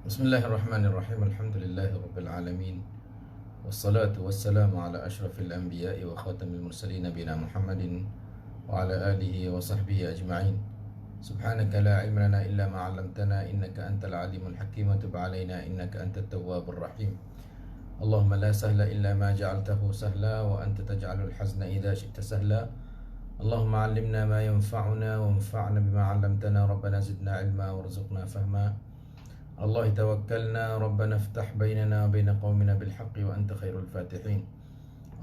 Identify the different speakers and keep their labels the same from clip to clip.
Speaker 1: Bismillahirrahmanirrahim. Alhamdulillahirabbil alamin. Wassalatu wassalamu ala asyrafil anbiya'i wa khatamil mursalin nabiyina Muhammadin wa ala alihi wa sahbihi ajma'in. Subhanaka la ilma lana illa ma 'allamtana innaka antal alimul hakim wa tub 'alaina innaka antat tawwabur rahim. Allahumma la sahla illa ma ja'altahu sahla wa anta taj'alul hazna idza syi'ta sahla. Allahumma 'allimna ma yanfa'una wanfa'na bima 'allamtana rabbana zidna 'ilma warzuqna fahma. Allah tawakkalna rabbana iftah bainana wa bain qaumina bil haqqi wa anta khairul fatihin.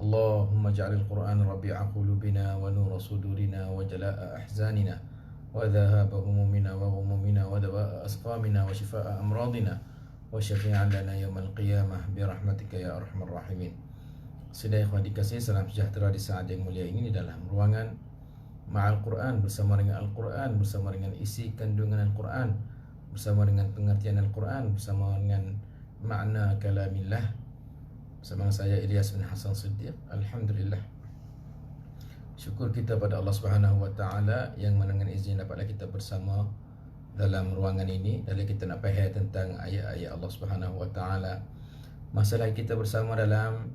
Speaker 1: Allahumma ja'alil qur'ana rabi'a qulubina wa nura sudurina wa jalaa'a ahzanina wa dhahaba humumina wa ghumumina wa dawaa'a asqamina wa shifaa'a amradina wa syafi'an lana yawmal qiyamah bi rahmatika ya arhamar rahimin. Sidai ikhwan dikasihi, salam sejahtera di saat yang mulia ini di dalam ruangan Ma'al Quran, bersama dengan Al-Quran, bersama dengan isi kandungan Al-Quran, bersama dengan pengertian Al-Quran, bersama dengan makna kalamillah, bersama saya Ilyas bin Hasan Siddiq. Alhamdulillah, syukur kita pada Allah Subhanahu wa taala yang mana dengan izin dapatlah kita bersama dalam ruangan ini, dan kita nak faham tentang ayat-ayat Allah Subhanahu wa taala. Masalah kita bersama dalam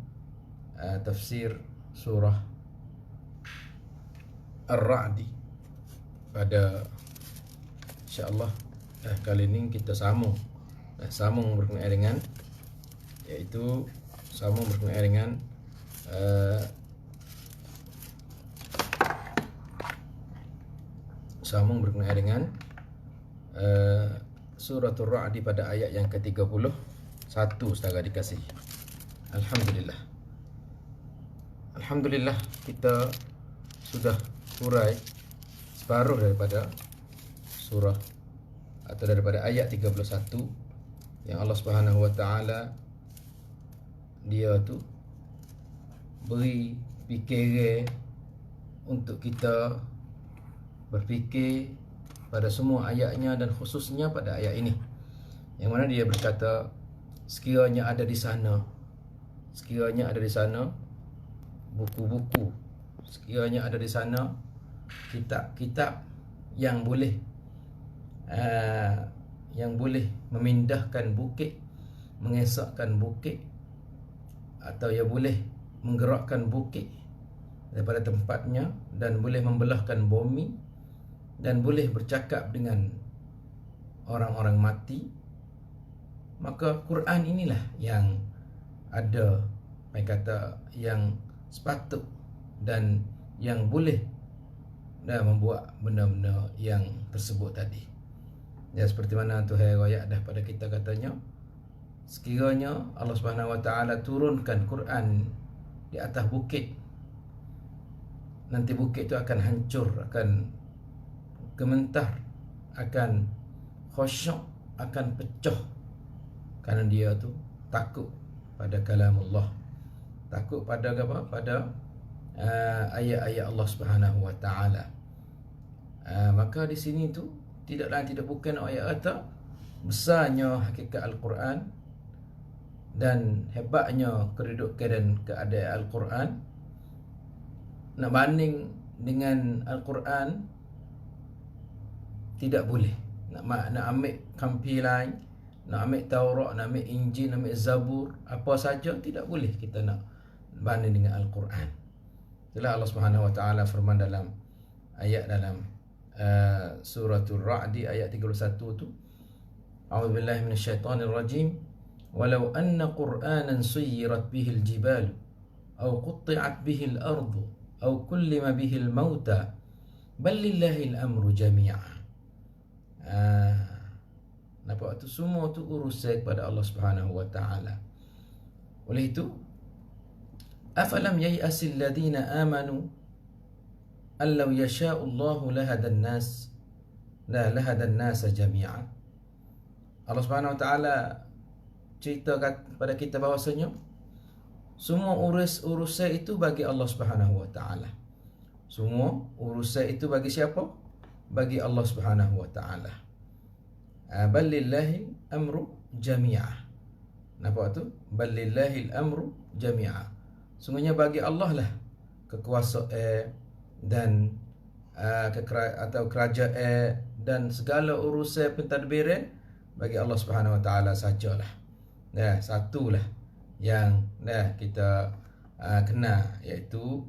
Speaker 1: tafsir surah Ar-Ra'd pada insya-Allah kali ini kita sambung berkenaan dengan, iaitu sambung berkenaan dengan suratul Ra'd pada ayat yang ke-31 saudara dikasih. Alhamdulillah kita sudah hurai separuh daripada surah atau daripada ayat 31 yang Allah Subhanahu wa taala dia tu beri fikiran untuk kita berfikir pada semua ayatnya, dan khususnya pada ayat ini yang mana dia berkata, sekiranya ada di sana buku-buku, sekiranya ada di sana kitab-kitab yang boleh memindahkan bukit, mengesakkan bukit, atau yang boleh menggerakkan bukit daripada tempatnya, dan boleh membelahkan bumi, dan boleh bercakap dengan orang-orang mati, maka Quran inilah yang ada, kata yang sepatut dan yang boleh membuat benda-benda yang tersebut tadi. Ya, seperti mana Tuhan ayat dah pada kita katanya, sekiranya Allah Subhanahu wa taala turunkan Quran di atas bukit, nanti bukit itu akan hancur, akan gementar, akan khusyuk, akan pecah, kerana dia tu takut pada kalamullah, takut pada apa? Pada ayat-ayat Allah Subhanahu wa taala. Maka di sini tu tidak lain tidak bukan ayat kata besarnya hakikat Al-Quran dan hebatnya kedudukan dan keadaan Al-Quran. Nak banding dengan Al-Quran tidak boleh. Nak ambil kampir lain, nak ambil Taurat, nak ambil Injil, nak ambil Zabur, apa saja tidak boleh kita nak banding dengan Al-Quran. Itulah Allah Subhanahu wa taala firman dalam ayat dalam suratul Ra'd ayat 31 tu, A'udzubillahi minasyaitonirrajim, walau anna qur'anan suyirat bihil jibal aw qutti'at bihil ardu aw kullima bihil mauta bal lillahil amru jami'a. Nampak tu, semua tu urusan kepada Allah Subhanahu wa taala. Oleh itu, afalam yai'asil ladina amanu allau yasha'ullahu lahadan nas jami'an. Allah Subhanahu wa taala cerita kepada kita bahawasanya semua urusan itu bagi Allah Subhanahu wa taala. Semua urusan itu bagi siapa? Bagi Allah Subhanahu wa taala. Ballillahi amru jami'ah. Nampak tu? Ballillahi amru jami'ah. Sungguhnya bagi Allah lah kekuasaan dan kerajaan dan segala urusan pentadbiran bagi Allah Subhanahu Wa Taala sajalah. Satulah yang kita kena, iaitu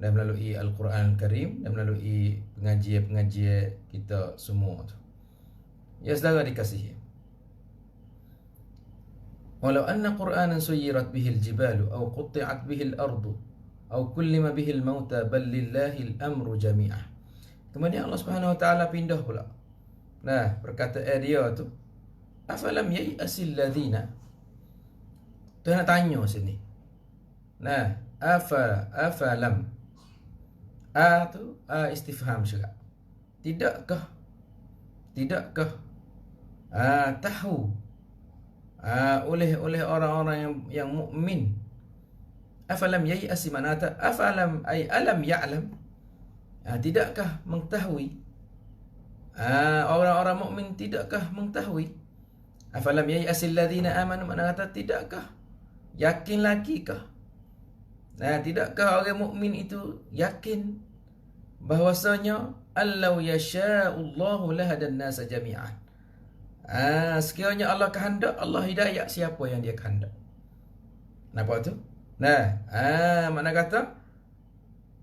Speaker 1: melalui Al-Quran Al-Karim dan melalui pengajian-pengajian kita semua tu. Ya saudara dikasihi, walau anna Qur'anan suyirat bihil jibalu aw qutti'at bihil ardu aw kullima bihil mauta bal lillahil amru jami'ah. Kemudian Allah Subhanahu Wa Taala pindah pula. Perkataan dia tu, afalam yai'asil ladzina. Tu nak tanya sini. Afalam. Tu istifham juga. Tidakkah tahu oleh orang-orang yang mukmin. Afalam yai'asi, mana afalam ay alam ya'lam. Tidakkah mengetahui? Orang-orang mukmin tidakkah mengetahui? Afalam yai'asil ladzina amanu, mana kata tidakkah yakin lagi kah? Tidakkah orang mukmin itu yakin bahwasanya allau yasha'ullahu lahadan nasa jami'an. Sekiranya Allah kehendak, Allah hidayah siapa yang dia kehendak. Nampak tu? Makna kata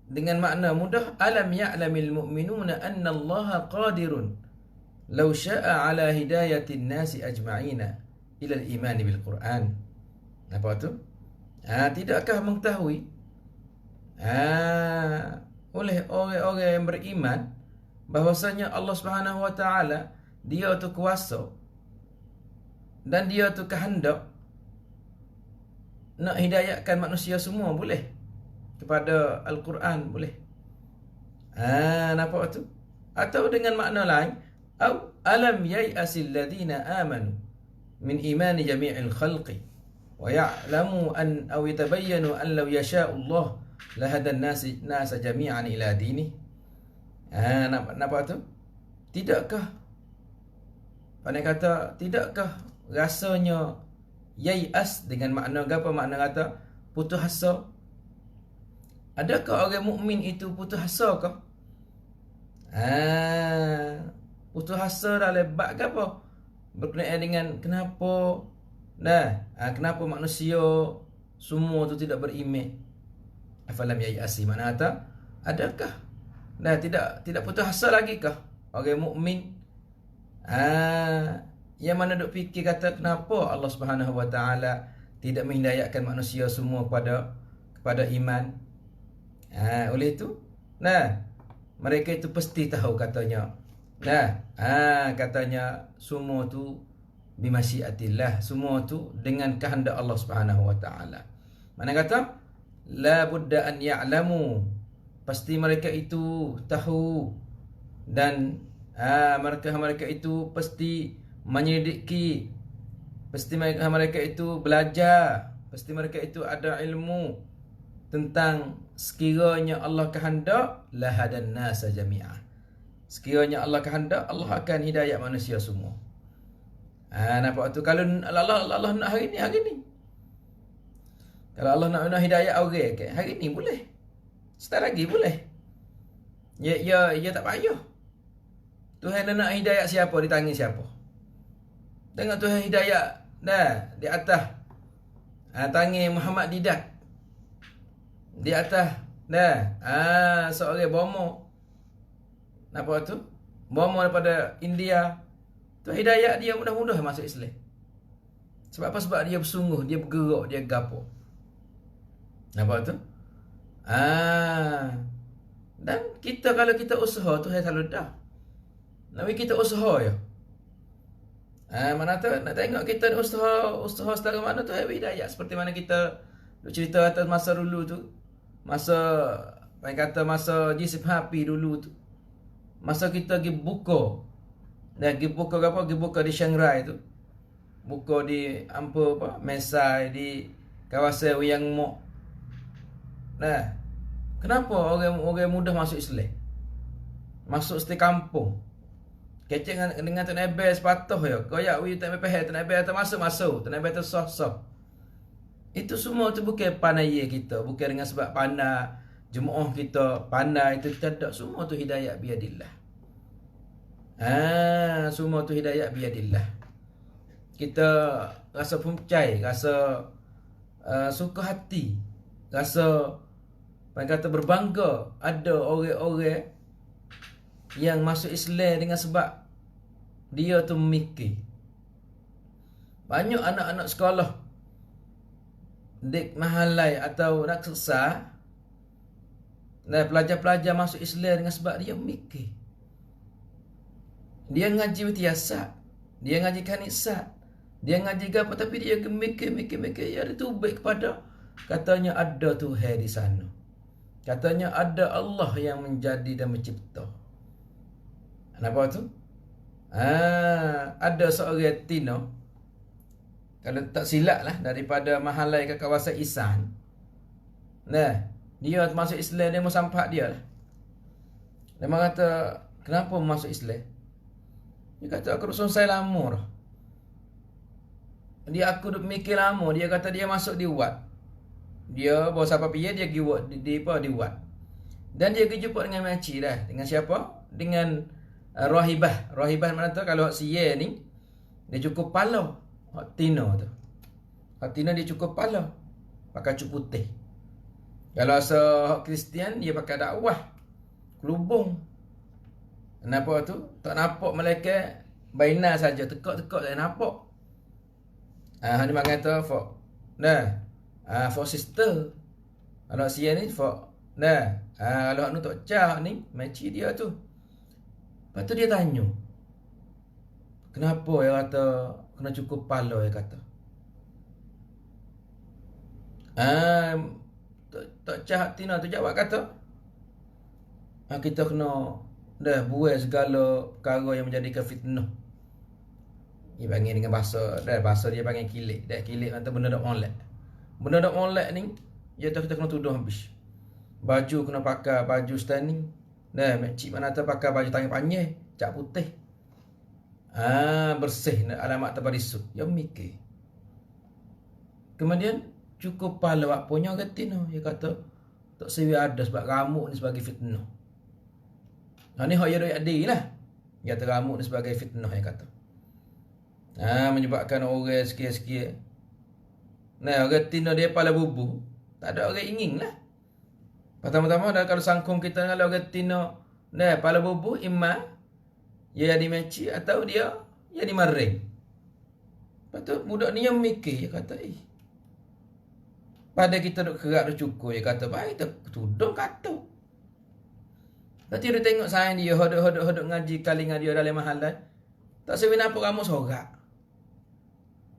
Speaker 1: dengan makna mudah, alam ya'lamil mu'minuna anna Allah qadirun law sya'a ala hidayatin nasi ajma'ina ila al-iman bil Quran. Nampak tu? Tidakkah mengetahui oleh orang-orang yang beriman bahwasanya Allah Subhanahu Wa Taala dia tu kuasa dan dia tu kehendak nak hidayahkan manusia semua boleh kepada Al-Quran, boleh. Nampak tu? Atau dengan makna lain, alam yai'asil ladzina amanu min imani jami'il khalqi wa ya'lamu an aw yatabayyanu an law yasha'u Allah lahadan nasa jami'an ila dini. Nampak tu? Tidakkah, pandai kata, tidakkah rasanya yai'as dengan makna apa? Makna kata putus asa. Adakah orang mukmin itu putus asa ke? Putus asa dalam bab apa? Berkenaan dengan kenapa kenapa manusia semua tu tidak beriman. Afalam yai'asi, makna kata adakah tidak putus asa lagi kah orang mukmin? Yang mana duk fikir kata kenapa Allah Subhanahu Wa Taala tidak menghidayahkan manusia semua kepada iman. Oleh itu, mereka itu pasti tahu katanya. Katanya semua tu bimasyiatillah, semua tu dengan kehendak Allah Subhanahu Wa Taala. Mana kata la budda an ya'lamu, pasti mereka itu tahu dan mereka itu pasti menyelidiki, pasti mereka itu belajar, pasti mereka itu ada ilmu tentang sekiranya Allah kehendak lahadan nasa jami'ah. Sekiranya Allah kehendak, Allah akan hidayah manusia semua. Nampak tu? Kalau Allah nak hari ni. Kalau Allah nak hidayah orang hari ni boleh. Setelah lagi boleh. Ya tak payah. Tuhan nak hidayah siapa di tangan siapa. Tengok Tuhan hidayah di atas tangan Muhammad Didat. Di atas seorang bomo. Nampak tu? Bomo daripada India. Tu hidayah dia mudah-mudah masuk Islam. Sebab apa? Sebab dia bersungguh, dia bergerak, dia gapo. Nampak tu? Dan kita kalau kita usaha tu selalu dah. Nabi kita usaha ya. Mana tu nak tengok kita usaha setara mana tu hidayah. Seperti mana kita cerita atas masa dulu tu. Masa G10 HP dulu tu. Masa kita pergi buka. Pergi buka di Shanghai tu. Buka di Mesai, di kawasan Wiyang Mok. Kenapa orang mudah masuk Islam? Masuk setiap kampung. Kecek dengan Tuan Abel sepatuh ya. Koyak Tuan Abel masuk. Tuan Abel sah. Itu semua tu bukan pandai kita, bukan dengan sebab pandai jemaah kita, pandai itu kita tak, semua tu hidayah biadillah. Semua tu hidayah biadillah. kita rasa puncai, rasa suka hati, rasa kata berbangga ada orang-orang yang masuk Islam dengan sebab dia tu memikir. Banyak anak-anak sekolah dek mahalai atau raksasa dan pelajar-pelajar masuk Islam dengan sebab dia memikir. Dia ngaji wityasat, dia ngaji kanisat, dia ngaji apa, tapi dia mikir. Ya, dia tu baik kepada katanya ada Tuhan di sana. Katanya ada Allah yang menjadi dan mencipta. Kenapa tu? Ada seorang Tino, kalau tak silap lah, daripada Mahalai ke kawasan Isan. Nah, dia masuk Islam, dia mau sampak dia lah. Dia kata, kenapa masuk Islam? Dia kata, aku duduk selesai lama dah. Aku duduk mikir lama. Dia kata dia masuk di Wat. Dia bawa siapa pergi, dia pergi di Wat. Dan dia pergi jumpa dengan makcik dah. Dengan siapa? Dengan Rahibah. Rahibah mana tu? Kalau siya ni, dia cukup pala. Hak Tino tu. Hak Tino dia cukup pala. Pakai cukup putih. Kalau hak Kristian, dia pakai dakwah. Kelubung. Kenapa tu? Tak nampak malaikat baina saja. Tekak-tekak tak nampak. Ni makan tu for. For sister. Kalau siya ni for. Kalau hak nu tak cah ni, makcik dia tu. Lepas tu dia tanya. Kenapa dia kata kena cukup pala, dia kata. Tak cah Tina tu jawab kata. Kita kena buat segala perkara yang menjadikan fitnah. Dia panggil dengan bahasa dia panggil kilik. Kilik kata benda tak molek. Benda tak molek ni, kita kena tuduh habis. Baju kena pakai baju standing. Makcik mana tu pakai baju tangan panjang, cap putih. Bersih alamat terbarisut. Dia mikir. Kemudian cukup pala wak punya Tina. Dia kata tak sewi ada sebab rambut ni sebagai fitnah. Ni hak ya adil lah. Dia kata rambut ni sebagai fitnah, dia kata. Menyebabkan orang sikit-sikit. Orang Tina dia pala bubu. Tak ada orang ingin lah. Pertama-tama dah kalau sangkung kita dengan orang Tina, pala bubu imam dia jadi makcik atau dia jadi maring. Lepas tu budak ni yang mikir, dia kata, pada kita duk kerak duk cukur, dia kata, baik kita tudung katuk. Lepas tu dia tengok sayang dia, hodok ngaji kali dengan dia dalam mahalan. Tak sebenarnya apa kamu sorak.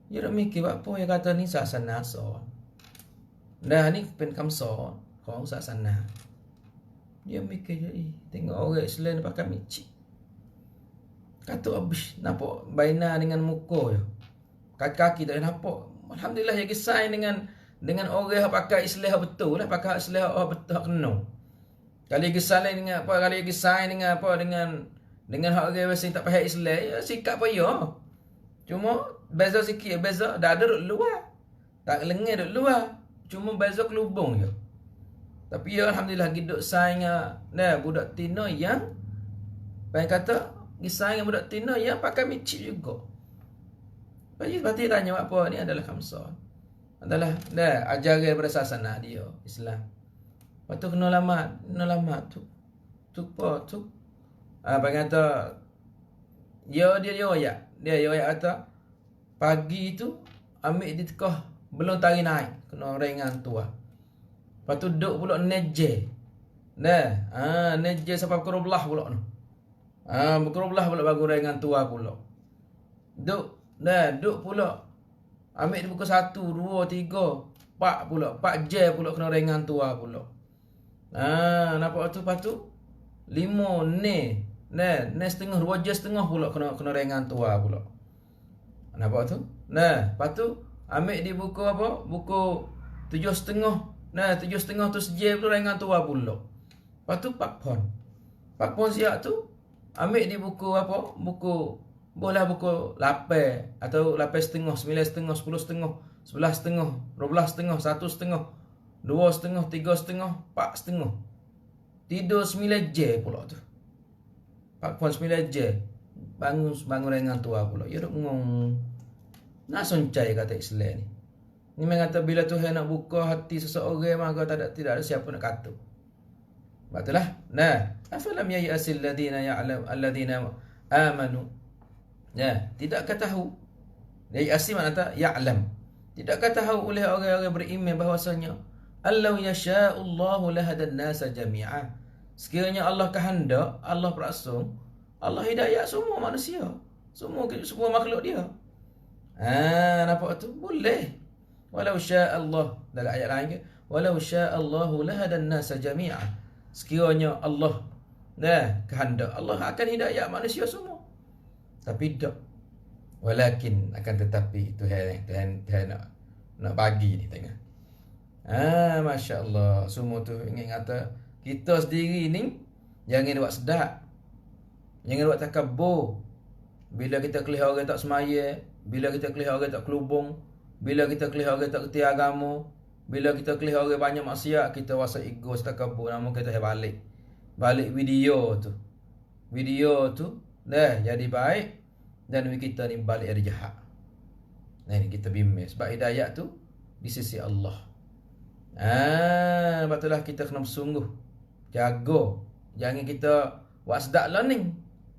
Speaker 1: Dia duk mikir, apa dia kata ni sasana so. Ni pen kamso, kau sasana. Dia mikir je, tengok orang Islam pakai micik. Katuk habis, nampak baina dengan muka je. Kaki-kaki tak nampak. Alhamdulillah dia kisah dengan orang yang pakai Islam betul lah, pakai Islam betul kena. Kali kisah dengan apa, kali kisah dengan apa, dengan hak orang yang tak faham Islam, ya sikap payah. Cuma beza sikit, beza dada duduk luar. Tak lengah duduk luar. Cuma beza kelubung je. Tapi ya alhamdulillah hidup saya dengan budak Tina yang pengen kata kisah dengan budak Tina yang pakai micik juga. Lepas tu tanya apa ni adalah khamsah. Adalah ajaran bersasana dia Islam. Lepas tu kena lama tu. Tu apa tu? Pengen kata dia kata pagi tu ambil di tekah belum tarik naik kena ringan tua. Lepas tu duduk pula neje. Neje sampai pukul 12 pula tu. Pukul 12 pula baru ringan tua pula. Duduk pula. Ambil di pukul 1, 2, 3, 4 pula. 4 jam pula kena ringan tua pula. Nampak tu? Lepas tu 5 ne setengah 2 jam setengah pula kena ringan tua pula. Nampak tu? Lepas tu ambil di buku apa? Buku 7.5. 7.5 tu sejam pula ringan tua pula. Lepas tu Pak Pon siap tu ambil di buku apa? Buku 8 atau 8.5, 9.5, 10.5, 11.5, 12.5, 1.5, 2.5, 3.5, 4.5. Tidur 9 jam pula tu. Pak Pon 9 jam. Bangun dengan tua pula. Ya duk ngong. Nak soncai kata Islam ni. Ni mengata bila Tuhan nak buka hati seseorang, maka tidak ada siapa nak kata. Sebab itulah. Nah, afalam yai'asil ladina ya'lam alladina amanu. Ya, tidakkah tahu? Yai'asi makna ya'lam. Tidakkah tahu oleh orang-orang beriman bahwasanya allau yasha'ullahu lahadan nasa jami'ah. Sekiranya Allah kehendak, Allah berasung, Allah hidayah semua manusia, semua makhluk dia. Nampak tu? Boleh. Walau sya'allah, dalam ayat lain ke, walau sya'allahu lahadan nasa jami'ah. Sekiranya Allah kehendak, Allah akan hidayah manusia semua. Tapi tak. Walakin, akan tetapi Tuhan nak bagi ni tengok. Masya Allah. Semua tu ingat kata kita sendiri ni jangan buat sedap, jangan buat takabur. Bila kita kelihatan orang tak semaya, bila kita kelihatan orang tak kelubung, bila kita kelihatan orang tak kerti agama, bila kita kelihatan orang banyak maksiat, kita rasa ego, takabur, nama kita balik video tu jadi baik, dan kita ni balik ada jahat. Nah, ini kita bimbing sebab hidayah tu di sisi Allah. Betullah kita kena bersungguh jaga, jangan kita buat sedap learning.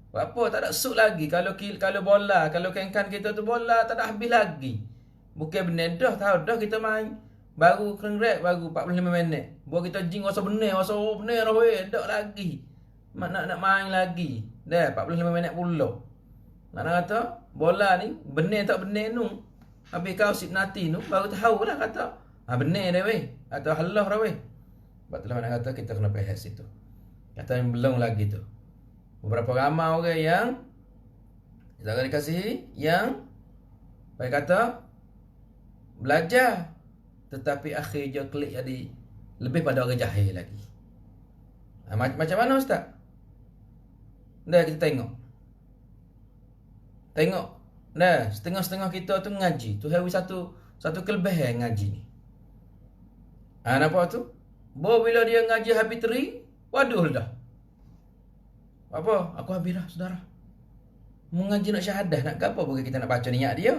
Speaker 1: Apa tak ada suk lagi. Kalau bola, kalau kengkan kita tu bola tak ada habis lagi. Bukan benar dah kita main baru kengret baru 45 minit. Buat kita jing rasa benar dah weh, tak lagi. Nak main lagi. Dah 45 minit pula. Nak kata bola ni benar tak benar nu. Habis kau sip nati nu baru tahu lah kata benar dah weh atau halah dah weh. Sebab itulah nak kata kita kena faham situ. Kata yang belum lagi tu. Beberapa ramai orang yang kita akan dikasihi yang baik kata belajar tetapi akhir je klik jadi lebih pada orang jahil lagi. Macam mana ustaz? Dah kita tengok. Dah setengah-setengah kita tu ngaji. Tu hari satu kelebihan ngaji ni. Nampak tu? Bila dia ngaji habis teri, waduh dah. Apa? Aku habis dah, saudara. Mengaji nak syahadah, nak apa bukan kita nak baca niat dia.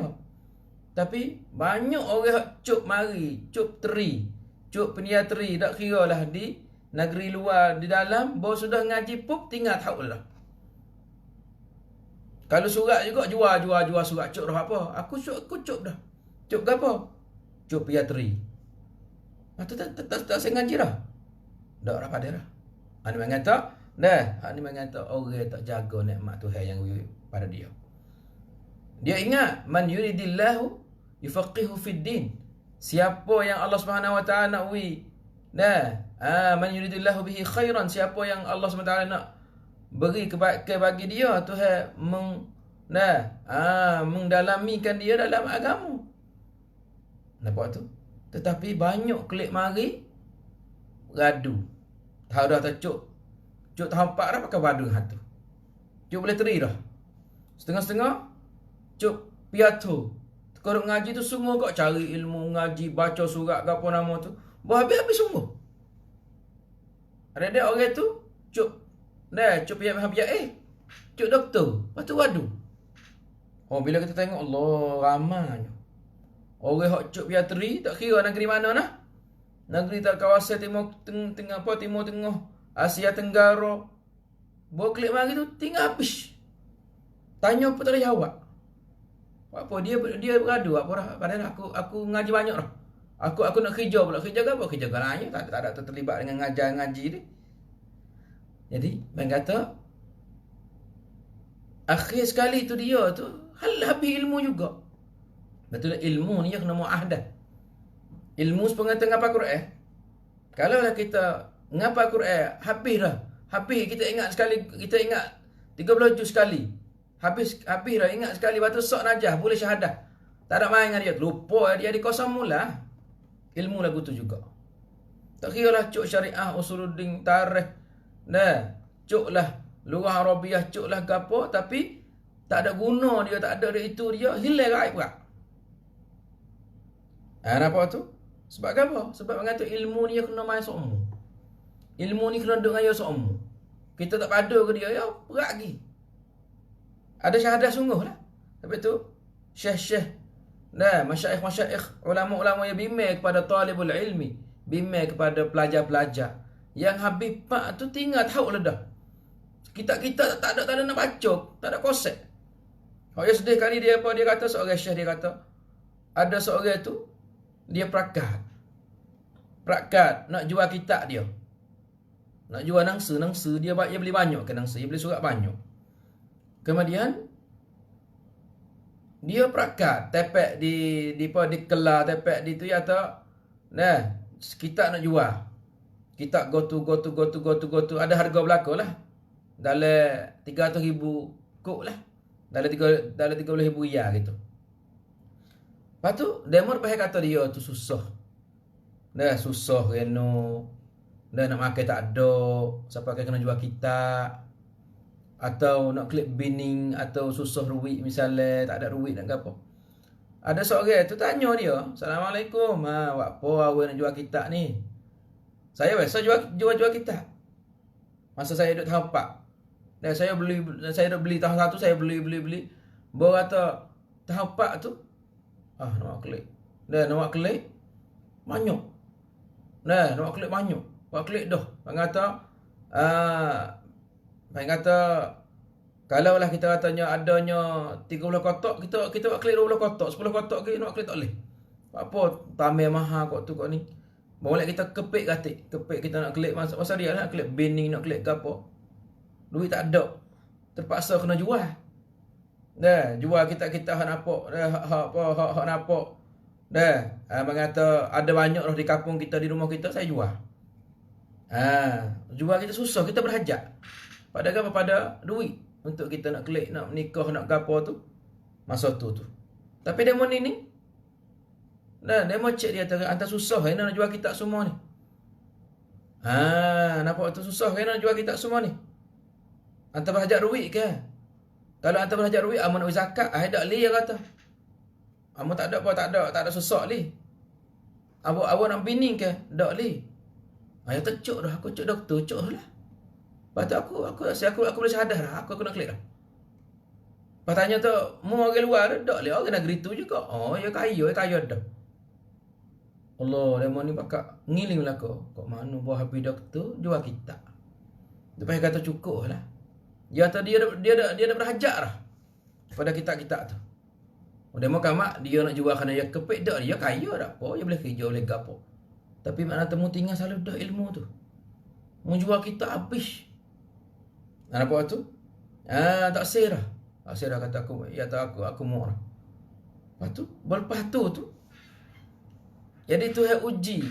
Speaker 1: Tapi banyak orang cuk mari, cuk teri, cuk pendia teri, tak kira lah di negeri luar, di dalam, baru sudah ngaji pup, tinggal tahu lah. Kalau surat juga, jual surat cuk dah apa. Aku cuk dah. Cuk ke apa? Cuk pendia teri. Tak saya ngaji dah. Tak apa dia dah. Ini mengata, ini mengata orang tak jaga nikmat Tuhan yang pada dia. Dia ingat man yuridillahu yufaqihu fid din. Siapa yang Allah Subhanahu wa taala nak man yuridillahu bihi khairan, siapa yang Allah Subhanahu wa taala nak beri kebaikan bagi dia, Tuhan mendalamikan dia dalam agama. Nampak tu? Tetapi banyak klik mari radu. Tahu dah tak cuk tahap 4 dah pakai badu hatu. Cuk boleh teri dah. Setengah-setengah cuk piatu. Korang ngaji tu sungguh kok cari ilmu ngaji, baca surat ke apa nama tu. Habis-habis sungguh. Ada orang tu cuk piat cuk doktor. Lepas tu wadu. Bila kita tengok Allah ramanya. Orang hok cuk piateri tak kira negeri mana nah. Negeri tak kawasan timur tengah Asia Tenggara. Bawa klik mari tu tinggal habis. Tanya apa tak ada jawab. Apa dia beradu apa dah. Padahal aku ngaji banyak dah. Aku nak kerja pula. Kerja ke apa? Kerja galanya. Tak ada terlibat dengan ngaji ni. Jadi, bang kata akhir sekali tu dia tu habis ilmu juga. Betul ilmu ni kena muahadah. Ilmu sepengetahuan ngapa Quran. Kalau lah kita ngapa Quran habis dah. Habis kita ingat sekali, kita ingat 30 juz sekali. Habis dah ingat sekali batu sok najah boleh syahadah. Tak ada main dengan dia. Lupa dia di kosong mula. Ilmu lagu tu juga. Tak kira lah cuk syariah, usuluddin, tarikh. Cuk lah lughah Arabiah, cuk lah gapo, tapi tak ada guna dia, tak ada itu dia, hilang gaib pula. Nampak tu? Sebab apa? Sebab mengatakan ilmu ni kena main sokmu. Ilmu ni kena duduk dengan sokmu. Kita tak pada ke dia, ya berat lagi. Ada syahadah sungguh lah. Tapi tu, syekh Nah, masyaikh-masyaikh, ulama-ulama yang bimbing kepada talibul ilmi, bimbing kepada pelajar-pelajar. Yang habis pak tu tinggal tahu lah dah. Kita tak ada nak baca, tak ada konsep. Oh ya sedih kali dia apa dia kata seorang syekh dia kata ada seorang tu dia prakat nak jual kitab dia. Nak jual nangsa dia beli banyak ke nangsa, dia beli surat banyak. Kemudian dia prakat tepek di kelar tepek di tu ya tak. Nah, kitab nak jual. Kitab go to ada harga belaka lah. Dalam 300,000 kok lah. Dalam 30,000 ya gitu. Lepas tu demo lepas kata dia tu susah. Dah susah reno. Dah nak makan tak ada. Siapa kena jual kitab. Atau nak klik binning. Atau susah duit misalnya. Tak ada duit nak apa. Ada seorang tu tanya dia. Assalamualaikum. Buat apa awak nak jual kitab ni? Saya biasa jual kitab. Masa saya duduk tahap 4. Dan saya duduk beli tahap 1. Saya beli. Baru kata tahap 4 tu. Nak klik. Dah nak klik. Banyak. Dah nak klik banyak. Nak klik dah. Pak kata kalau lah kita katanya adanya 30 kotak, kita nak klik 20 kotak, 10 kotak ke nak klik tak boleh. Apa tamai mahal kok tu kok ni. Boleh kita kepik kita nak klik masa dia nak klik binning, nak klik ke apa. Duit tak ada. Terpaksa kena jual. Dah, jual kita hak nampak. Dah hak nampak. Dah, mengata ada banyak dah di kampung kita, di rumah kita saya jual. Jual kita susah, kita berhajat. Pada duit untuk kita nak klik, nak nikah, nak gapo tu. Masa tu. Tapi demo ni dah demo cek dia kata anta susah nak jual kitab semua ni. Nampak tu susah nak jual kitab semua ni. Anta berhajat duit ke? Kalau anta berhajat duit, amun nak zakat, dak li dia kata. Amun tak ada apa, tak ada susah li. Awak nak bini ke? Dak li. Ya tercuk dah, aku cuk doktor, cuk lah. Lepas tu aku boleh sadar dah, aku nak klik dah. Lepas tanya tu, mu orang luar, dak li, orang negeri tu juga. Ya kaya dah. Allah, demo ni pakak ngiling lah kok mana buah habis doktor jual kitab. Lepas kata cukup lah. Dia dah berhajat dah pada kitab-kitab tu. Demo kamak dia nak jual kerana dia kepek dak dia kaya dah apa, dia boleh kerja boleh gapo. Tapi makna temu tinggal selalu dah ilmu tu. Mu jual kitab habis. Apa tu? Tak serah. Tak serah kata aku, ya tak aku mau lah. Lepas tu, berlepas tu jadi Tuhan uji.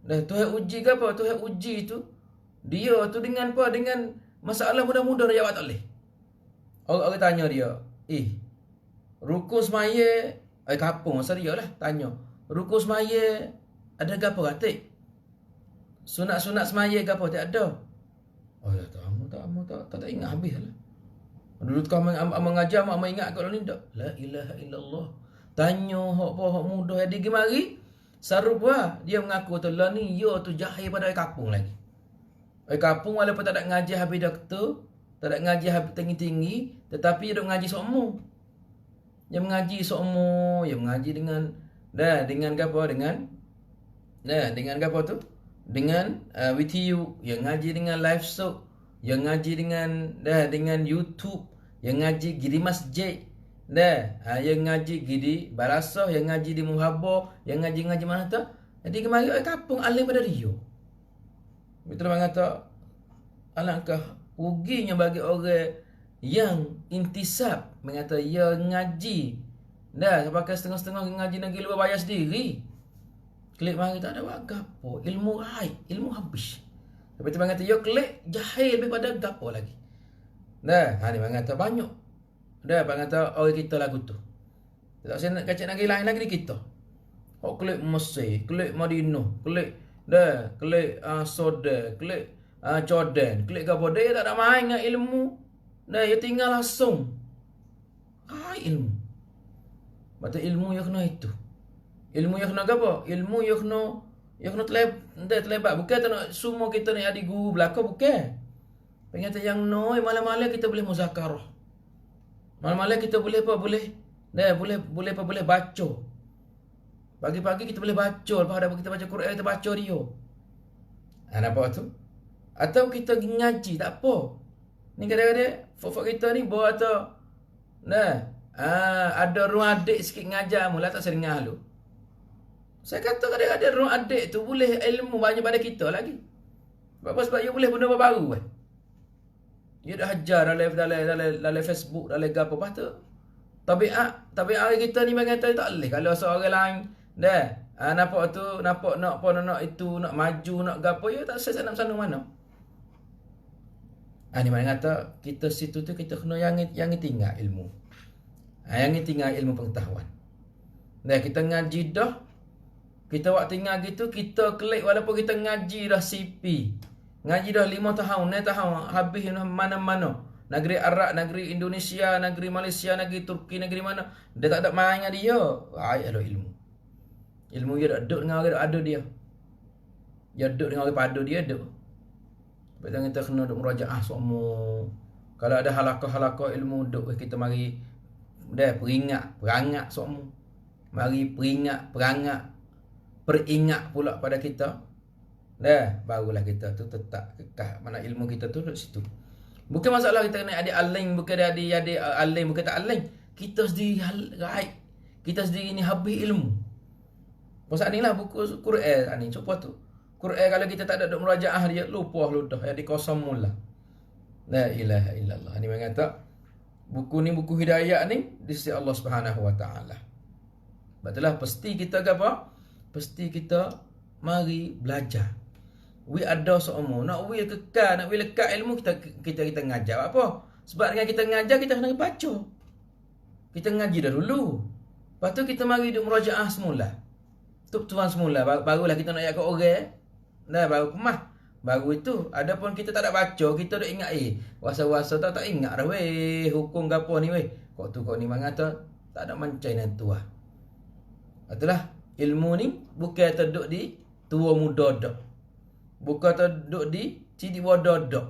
Speaker 1: Dan Tuhan uji ke apa? Tuhan uji tu dia tu dengan apa? Dengan masalah mudah-mudah dia jawab tak boleh. Orang tanya dia, rukun semaya kampung masa dia lah tanya. Rukun semaya ada gapo katik? Sunat-sunat semaya gapo tak ada? Tak ingat habis lah. Dulu kau mengajar mak ingat kat ni tak? La ilaha illallah. Tanya hak mudah dia pergi mari. Sarupa dia mengaku tu lah ni yo tu jahil pada kampung lagi. Kampung walaupun tak ada ngaji habis doktor, tak ada ngaji habis tinggi-tinggi, tetapi dia dok ngaji sokmo. Dia mengaji sokmo, dia mengaji dengan gapo tu? Dengan VTU, yang ngaji dengan live show, yang ngaji dengan YouTube, yang ngaji di masjid. Yang ngaji di barasah, yang ngaji di muhabah, yang ngaji mana tu? Jadi kemari kampung alim pada dia. Betul bang kata alangkah ruginya bagi orang yang intisab mengata ia ngaji. Pakai setengah-setengah ngaji negeri luar bayar sendiri. Klik mari tak ada gapo, ilmu ilmu habis. Tapi tu bang kata ia klik jahil daripada gapo lagi. Ni bang kata banyak. Bang kata orang kita lagu tu. Tak saya nak kacak negeri lain lagi di kita. Klik Mesir, klik Madinah, klik Sudan, klik Jordan, klik gapo dia tak ada main dengan ilmu. Dia tinggal langsung. Ilmu. Batu ilmu yang kena itu. Ilmu yang kena apa? Ilmu yang kena terlebat. Bukan tak nak semua kita ni adik guru belakang, bukan. Pengen yang malam-malam kita boleh muzakarah. Malam-malam kita boleh apa? Boleh baca. Pagi-pagi kita boleh baca, lepas ada kita baca Quran, kita baca dia. Nampak tu? Atau kita pergi ngaji, tak apa. Ni kadang-kadang fok kita ni bawa tu. Ada ruang adik sikit ngajar mula tak sering lu. Saya kata kadang-kadang ruang adik tu boleh ilmu banyak pada kita lagi. Sebab dia boleh benda baru. Dia dah ajar dalam Facebook, dalam gapo lepas tu. Tabiat kita ni bagi kata tak boleh kalau seorang lain nampak tu, nampak nak itu, nak maju, nak gapo ya tak selesai nak sana mana. Ni mana kata kita situ tu kita kena yang tinggal ilmu. Yang tinggal ilmu pengetahuan. Kita ngaji dah. Kita waktu tinggal gitu kita klik walaupun kita ngaji dah CP. Ngaji dah 5 tahun, 6 tahun habis mana-mana. Negeri Arab, negeri Indonesia, negeri Malaysia, negeri Turki, negeri mana. Dia tak ada main dengan dia. Ada ilmu. Ilmu dia duduk dengan orang ada dia. Dia duduk dengan orang pada dia duduk. Sebab kita kena duduk merajaah semua. Kalau ada halakah-halakah ilmu duduk kita mari perangat semua. Mari peringat pula pada kita. Barulah kita tu tetap kekal. Mana ilmu kita tu duduk situ. Bukan masalah kita kena ada alim, bukan ada alim, bukan tak alim. Kita sendiri raib. Kita sendiri ni habis ilmu. Pasal ni lah buku Quran ni cuba tu. Quran kalau kita tak ada murajaah dia lupa dah di kosong mula. La ilaha illallah. Ni mengata buku ni buku hidayah ni di sisi Allah Subhanahu wa taala. Betulah pasti kita apa? Pasti kita mari belajar. We ada semua. Nak we kekal, nak we lekat ilmu kita ngajar apa? Sebab dengan kita ngajar kita kena baca. Kita ngaji dah dulu. Lepas tu kita mari duk merajaah semula. Tuan semula barulah kita nak ayat ke orang. Baru kemah. Baru itu adapun kita tak ada baca, kita dah ingat wasa-wasa tak ingat dah weh hukum gapo ni weh. Kok ni mangata tak ada mancai nan tu ah. Itulah ilmu ni bukan terduk di tua muda dak. Bukan terduk di cidik bodoh dak.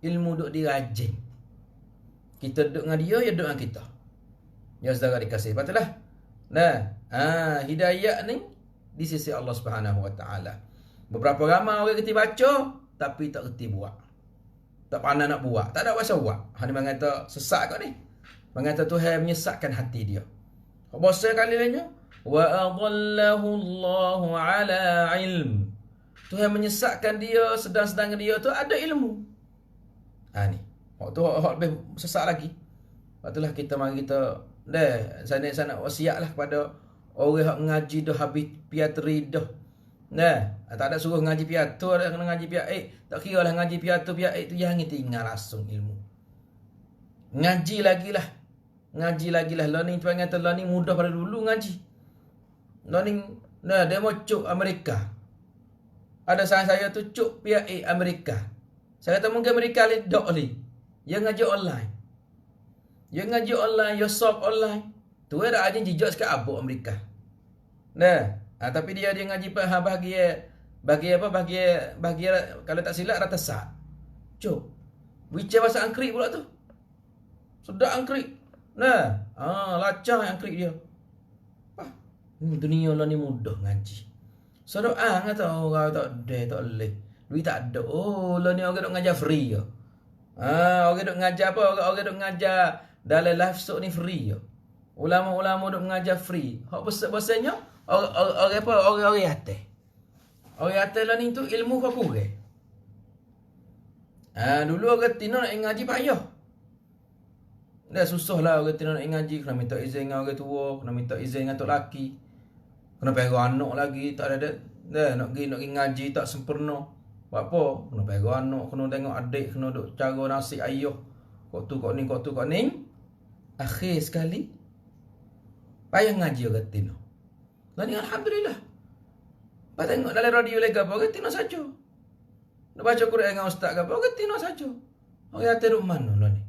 Speaker 1: Ilmu duk di rajin. Kita duduk dengan dia, dia duduk dengan kita. Ya saudara dikasih. Patutlah. Hidayah ni di sisi Allah Subhanahu wa taala. Beberapa ramai orang kerti baca tapi tak kerti buat. Tak pandai nak buat, tak ada kuasa buat. Ni mengata sesat kat ni. Mengata Tuhan menyesatkan hati dia. Bosan kali lainnya wa adallahu Allahu ala ilm. Tuhan menyesatkan dia sedang-sedang dia tu ada ilmu. Ni. Waktu lebih sesat lagi. Waktulah kita mari kita sana wasiatlah kepada orang yang ngaji dah habis piatri dah. Tak ada suruh ngaji piatu, ada kena ngaji piat. Tak kira lah ngaji piatu piat tu jangan tinggal langsung ilmu. Ngaji lagi lah. Learning tu kata learning mudah pada dulu ngaji. Learning dia mau cuk Amerika. Ada saya tu cuk piat Amerika. Saya kata mungkin Amerika le dok li. Yang ngaji online. Yang shop online. Tu ada aja jijak sikit abuk Amerika. Tapi dia ngaji bagi kalau tak silap rata sat. Cuk. Bicara bahasa Anggerik pula tu. Sedap Anggerik. Lacah Anggerik dia. Dunia lah ni mudah ngaji. Doa kata orang tak boleh. Duit tak ada. Lah ni orang duk ngajar free je. Orang duk ngajar apa? Orang duk ngajar dalam live show ni free je. Ulama-ulama duk mengajar free. Hak besar-besarnya orang apa? Orang atas. Orang atas lah ni tu ilmu kau kurang. Dulu orang tina nak ngaji payah. Dah susah lah orang tina nak ngaji. Kena minta izin dengan orang tua. Kena minta izin dengan tok laki. Kena pegang anak lagi. Tak ada. Nak pergi ngaji tak sempurna. Buat apa? Kena pegang anak. Kena tengok adik. Kena duk cara nasi ayah. Kok tu kok ni. Akhir sekali. Payah ngaji orang tina. Dan alhamdulillah. Pas tengok dalam radio lagi apa, orang tina saja. Nak baca Quran dengan ustaz ke apa, orang tina saja. Orang atas duduk mana lah ni?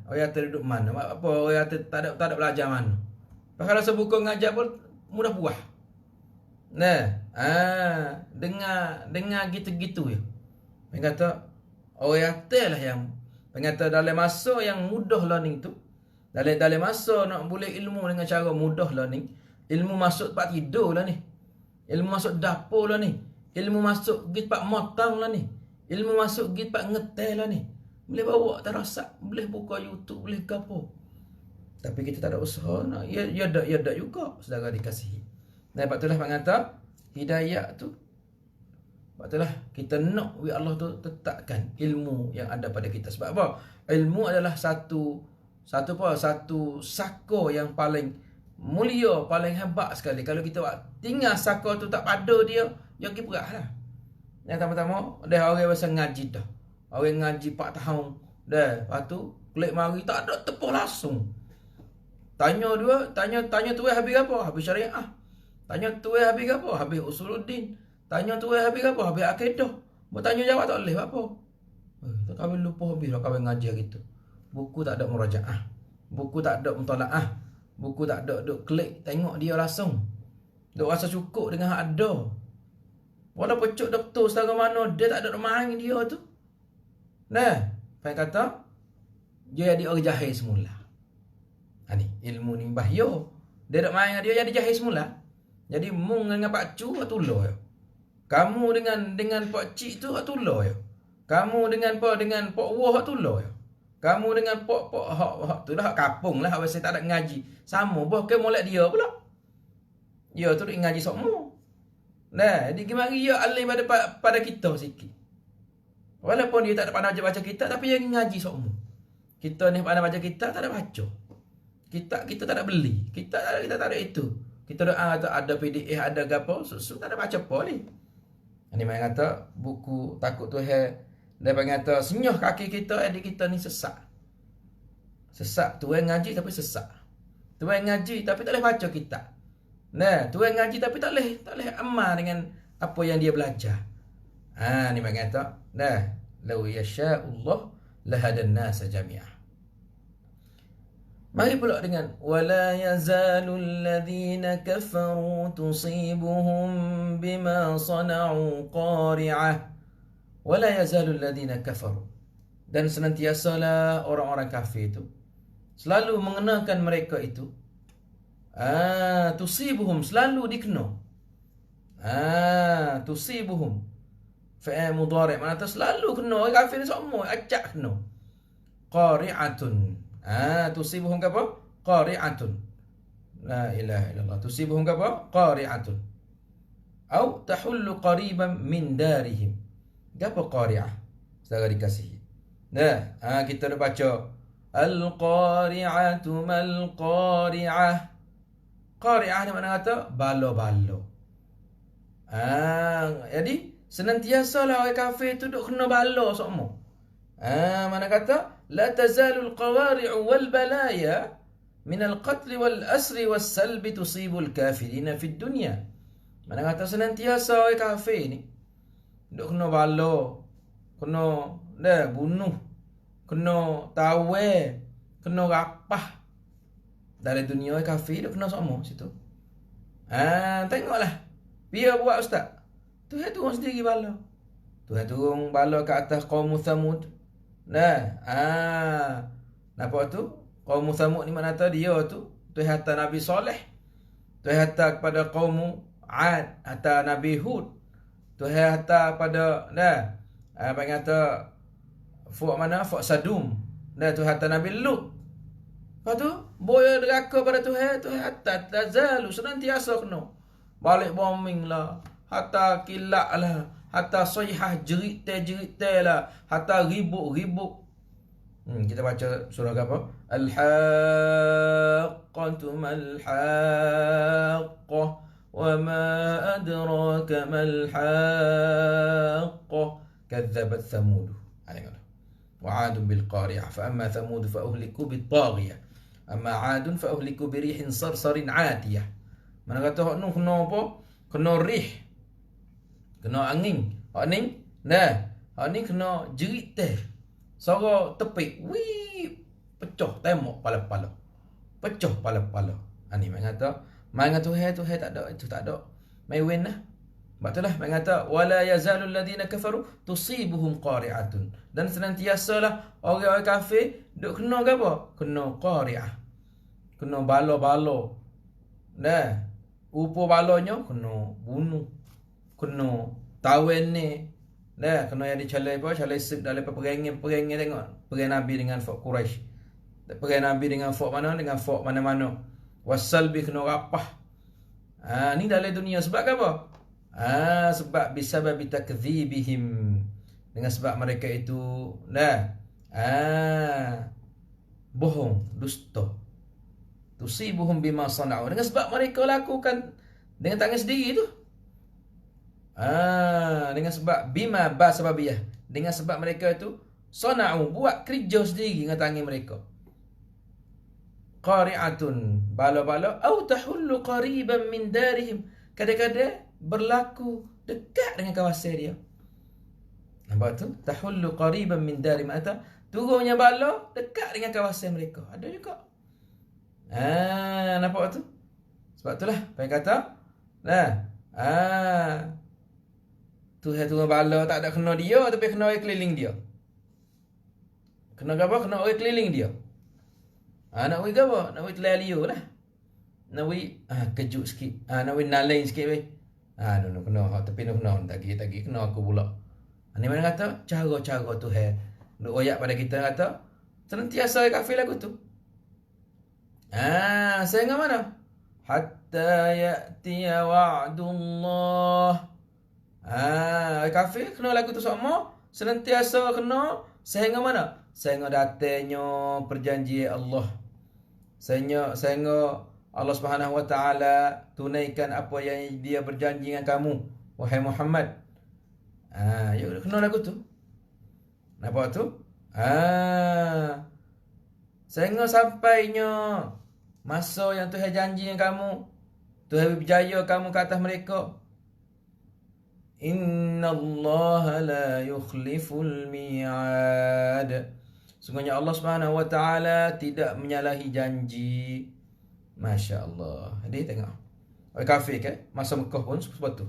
Speaker 1: Orang atas duduk mana? Apa orang atas tak ada belajar mana? Kalau sebuku ngajar pun mudah puas. Dengar gitu-gitu ya. Pengen kata orang atas lah yang pengen kata dalam masa yang mudah learning tu. Dalam masa nak boleh ilmu dengan cara mudah lah ni. Ilmu masuk tempat tidur lah ni. Ilmu masuk dapur lah ni. Ilmu masuk pergi tempat motang lah ni. Ilmu masuk pergi tempat ngetel lah ni. Boleh bawa terasa, boleh buka YouTube, boleh ke apa. Tapi kita tak ada usaha nak. Ya dak juga saudara dikasihi. Dan sebab itulah Pak kata hidayah tu. Sebab itulah kita nak Allah tu tetapkan ilmu yang ada pada kita. Sebab apa? Ilmu adalah satu saka yang paling mulia, paling hebat sekali. Kalau kita tinggal saka tu tak pada dia, dia pergi perah lah. Yang pertama, dah orang biasa ngaji dah. Orang ngaji 4 tahun. Dah, lepas tu, kulit mari tak ada tepuh langsung. Tanya tuai habis apa? Habis syariah. Tanya tuai habis apa? Habis usuluddin. Tanya tuai habis apa? Habis akidah. Bertanya jawab tak boleh apa? Tak kawin lupa habis lah kawin ngaji gitu. Buku tak ada murajaah. Buku tak ada mutalaah. Buku tak ada duk klik tengok dia langsung. Duk rasa cukup dengan hak ada. Walaupun cuk doktor setara mana dia tak ada main dia tu. Nah, Pai kata dia jadi orang jahil semula. Ni ilmu ni bahaya. Dia tak main dia jadi jahil semula. Jadi mung dengan pak cu atulah ya. Kamu dengan pak cik tu atulah ya. Kamu dengan pak wah atulah ya. Kamu dengan pok hak tu dah hak kapung lah, hak saya tak ada ngaji. Sama bah ke molek dia pula. Dia tu duk ngaji sokmo. Nah, dia gimana dia alim pada kita sikit. Walaupun dia tak ada pandai baca kitab tapi dia ngaji sokmo. Kita ni pandai baca kitab tak ada baca. Kita tak ada beli. Kita tak ada itu. Kita doa ada PDF, ada gapo, susu tak ada baca apa ni. Ini memang kata buku takut Tuhan. Dia kata senyuh kaki kita, adik kita ni sesak. Sesak. Tuan ngaji tapi sesak. Tuan ngaji tapi tak boleh baca kitab. Nah, tuan ngaji tapi tak boleh amal dengan apa yang dia belajar. Ni memang kata, nah, law yasha'ullah lahadan nasa jami'ah. Mari pula dengan wala yazalul ladzina kafaru tusibuhum bima sana'u qari'ah. Wala yazalul ladzina kafaru. Dan senantiasalah orang-orang kafir itu selalu mengenakan mereka itu tusibuhum, selalu dikena. Tusibuhum fa'il mudhari' makna selalu kena. Orang kafir ni semua acak kena. Qari'atun. Tusibuhum apa? Qari'atun. La ilaha illallah. Tusibuhum apa? Qari'atun. Au tahullu qariban min darihim. Apa qari'ah? Saudara dikasihi. Nah, kita dah baca al-qari'atu mal-qari'ah. Qari'ah ni makna kata balo-balo. Jadi senantiasalah orang kafir tu duk kena balo semua. Mana kata la tazalul qawari'u wal balaya min al-qatl wal asri was salbi tusibul kafirina fid dunya. Mana kata senantiasa orang kafir ni duk kena bala, kena bunuh, kena tawe, kena rapah. Dari dunia kafir duk kena semua situ. Tengoklah. Biar buat ustaz. Tuhan turun sendiri bala. Tuhan turun bala ke atas kaum Thamud. Nampak tu? Kaum Thamud ni mana tahu dia tu Tuhan hantar Nabi Saleh. Tuhan hantar kepada kaum Ad, hantar Nabi Hud. Tuhan hantar pada apa kata Fuk Sadum. Tuhan hantar Nabi Lut. Lepas tu boya deraka pada Tuhan hantar tazalu senantiasa kena. Balik bombing lah, hatta kilak lah, hatta sayhah jerit-jerit lah, hatta ribuk-ribuk. Kita baca surah apa? Al-haqqatu mal-haqqah وما أدراك ما الحاقة كذبت ثمود وعاد بالقارعة فأما ثمود فأهلكوا بالطاغية أما عاد فأهلكوا بريح صرصر عاتية. Mana kata hak nu kena apa? Kena rih. Kena angin. Hak ni kena jerit teh. Suara tepik. Wih, pecah tembok pala-pala. Pecah pala-pala. Ni mak kata mai ngatu Tuhan tak ada, itu tak ada. Mai win lah. Sebab itulah mai kata wala yazalul ladina kafaru tusibuhum qari'atun. Dan senantiasalah orang-orang kafir duk kena apa? Kena qari'ah. kena bala-bala. Dah. Upo balonyo kena bunuh. Kena tawen ni. Dah, kena yang dicalai apa? Calai sek dalam perangai tengok. Perang Nabi dengan Fok Quraisy. Perang Nabi dengan Fok mana? Dengan Fok mana-mana. Wasalbi kena rapah. Ni dalam dunia sebab apa? Sebab bisabab takdzibihim. Dengan sebab mereka itu bohong, dusta. Tusibuhum bima sana'u. Dengan sebab mereka lakukan dengan tangan sendiri tu. Dengan sebab bima sababiyah. Dengan sebab mereka itu sana'u, buat kerja sendiri dengan tangan mereka. Qari'atun, bala-bala au tahullu qariban min darihim. Kadang-kadang berlaku dekat dengan kawasan dia. Nampak tu? Tahullu qariban min darihim, atau turunnya bala dekat dengan kawasan mereka. Ada juga. Nampak tu? Sebab itulah apa yang kata, Tuhan turun bala tak ada kena dia, tapi kena orang keliling dia. Kena apa? Kena orang keliling dia. Nak wei apa? Nak wei telai liu lah. Nak wei kejut sikit. Nak wei nalain sikit wei. No kena tapi no kena tagi kena aku pula. Ni mana kata cara-cara Tuhan nak royak pada kita kata senantiasa kafir lagu tu. Sehingga mana? Hatta ya'tiya wa'dullah. Kafir kena lagu tu sama, senantiasa kena sehingga mana? Sehingga datangnya perjanjian Allah. Sehingga Allah Subhanahu wa taala tunaikan apa yang dia berjanji dengan kamu, wahai Muhammad. Kena lagu tu. Nampak tu? Sehingga sampainya masa yang Tuhan janji dengan kamu, Tuhan berjaya kamu ke atas mereka. Inna Allah la yukhliful mi'ad. Sungguhnya Allah Subhanahu wa taala tidak menyalahi janji. Masya Allah. Jadi tengok. Orang kafir kan? Masa Mekah pun seperti tu.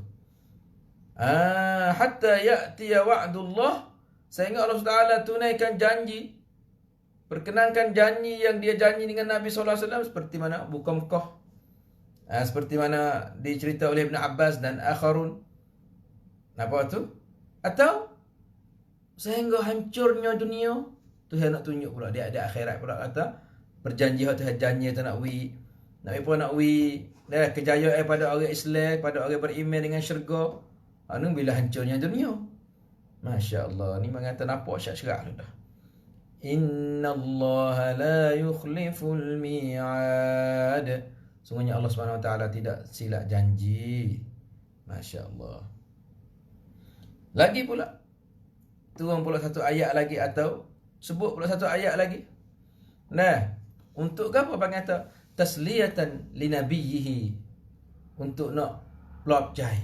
Speaker 1: Hatta ya'tiya wa'dullah. Sehingga Allah Subhanahu tunaikan janji. Perkenankan janji yang dia janji dengan Nabi SAW. Seperti mana? Buka Mekah. Seperti mana dicerita oleh Ibn Abbas dan akharun. Apa tu? Atau sehingga hancurnya dunia. Tuhan nak tunjuk pula. Dia ada akhirat pula kata. Berjanji Tuhan janji tu nak wi. Nak wi. Kejayaan pada orang Islam. Pada orang beriman dengan syurga. Bila hancurnya dunia. Masya Allah. Ni mengata nampak syak-syak dah. Inna Allah la yukhliful mi'ad. Sungguhnya Allah SWT tidak silap janji. Masya Allah. Lagi pula. Turun pula satu ayat lagi atau sebut pula satu ayat lagi. Untuk apa bang kata? Tasliyatan li nabiyhi. Untuk nak pelop cai.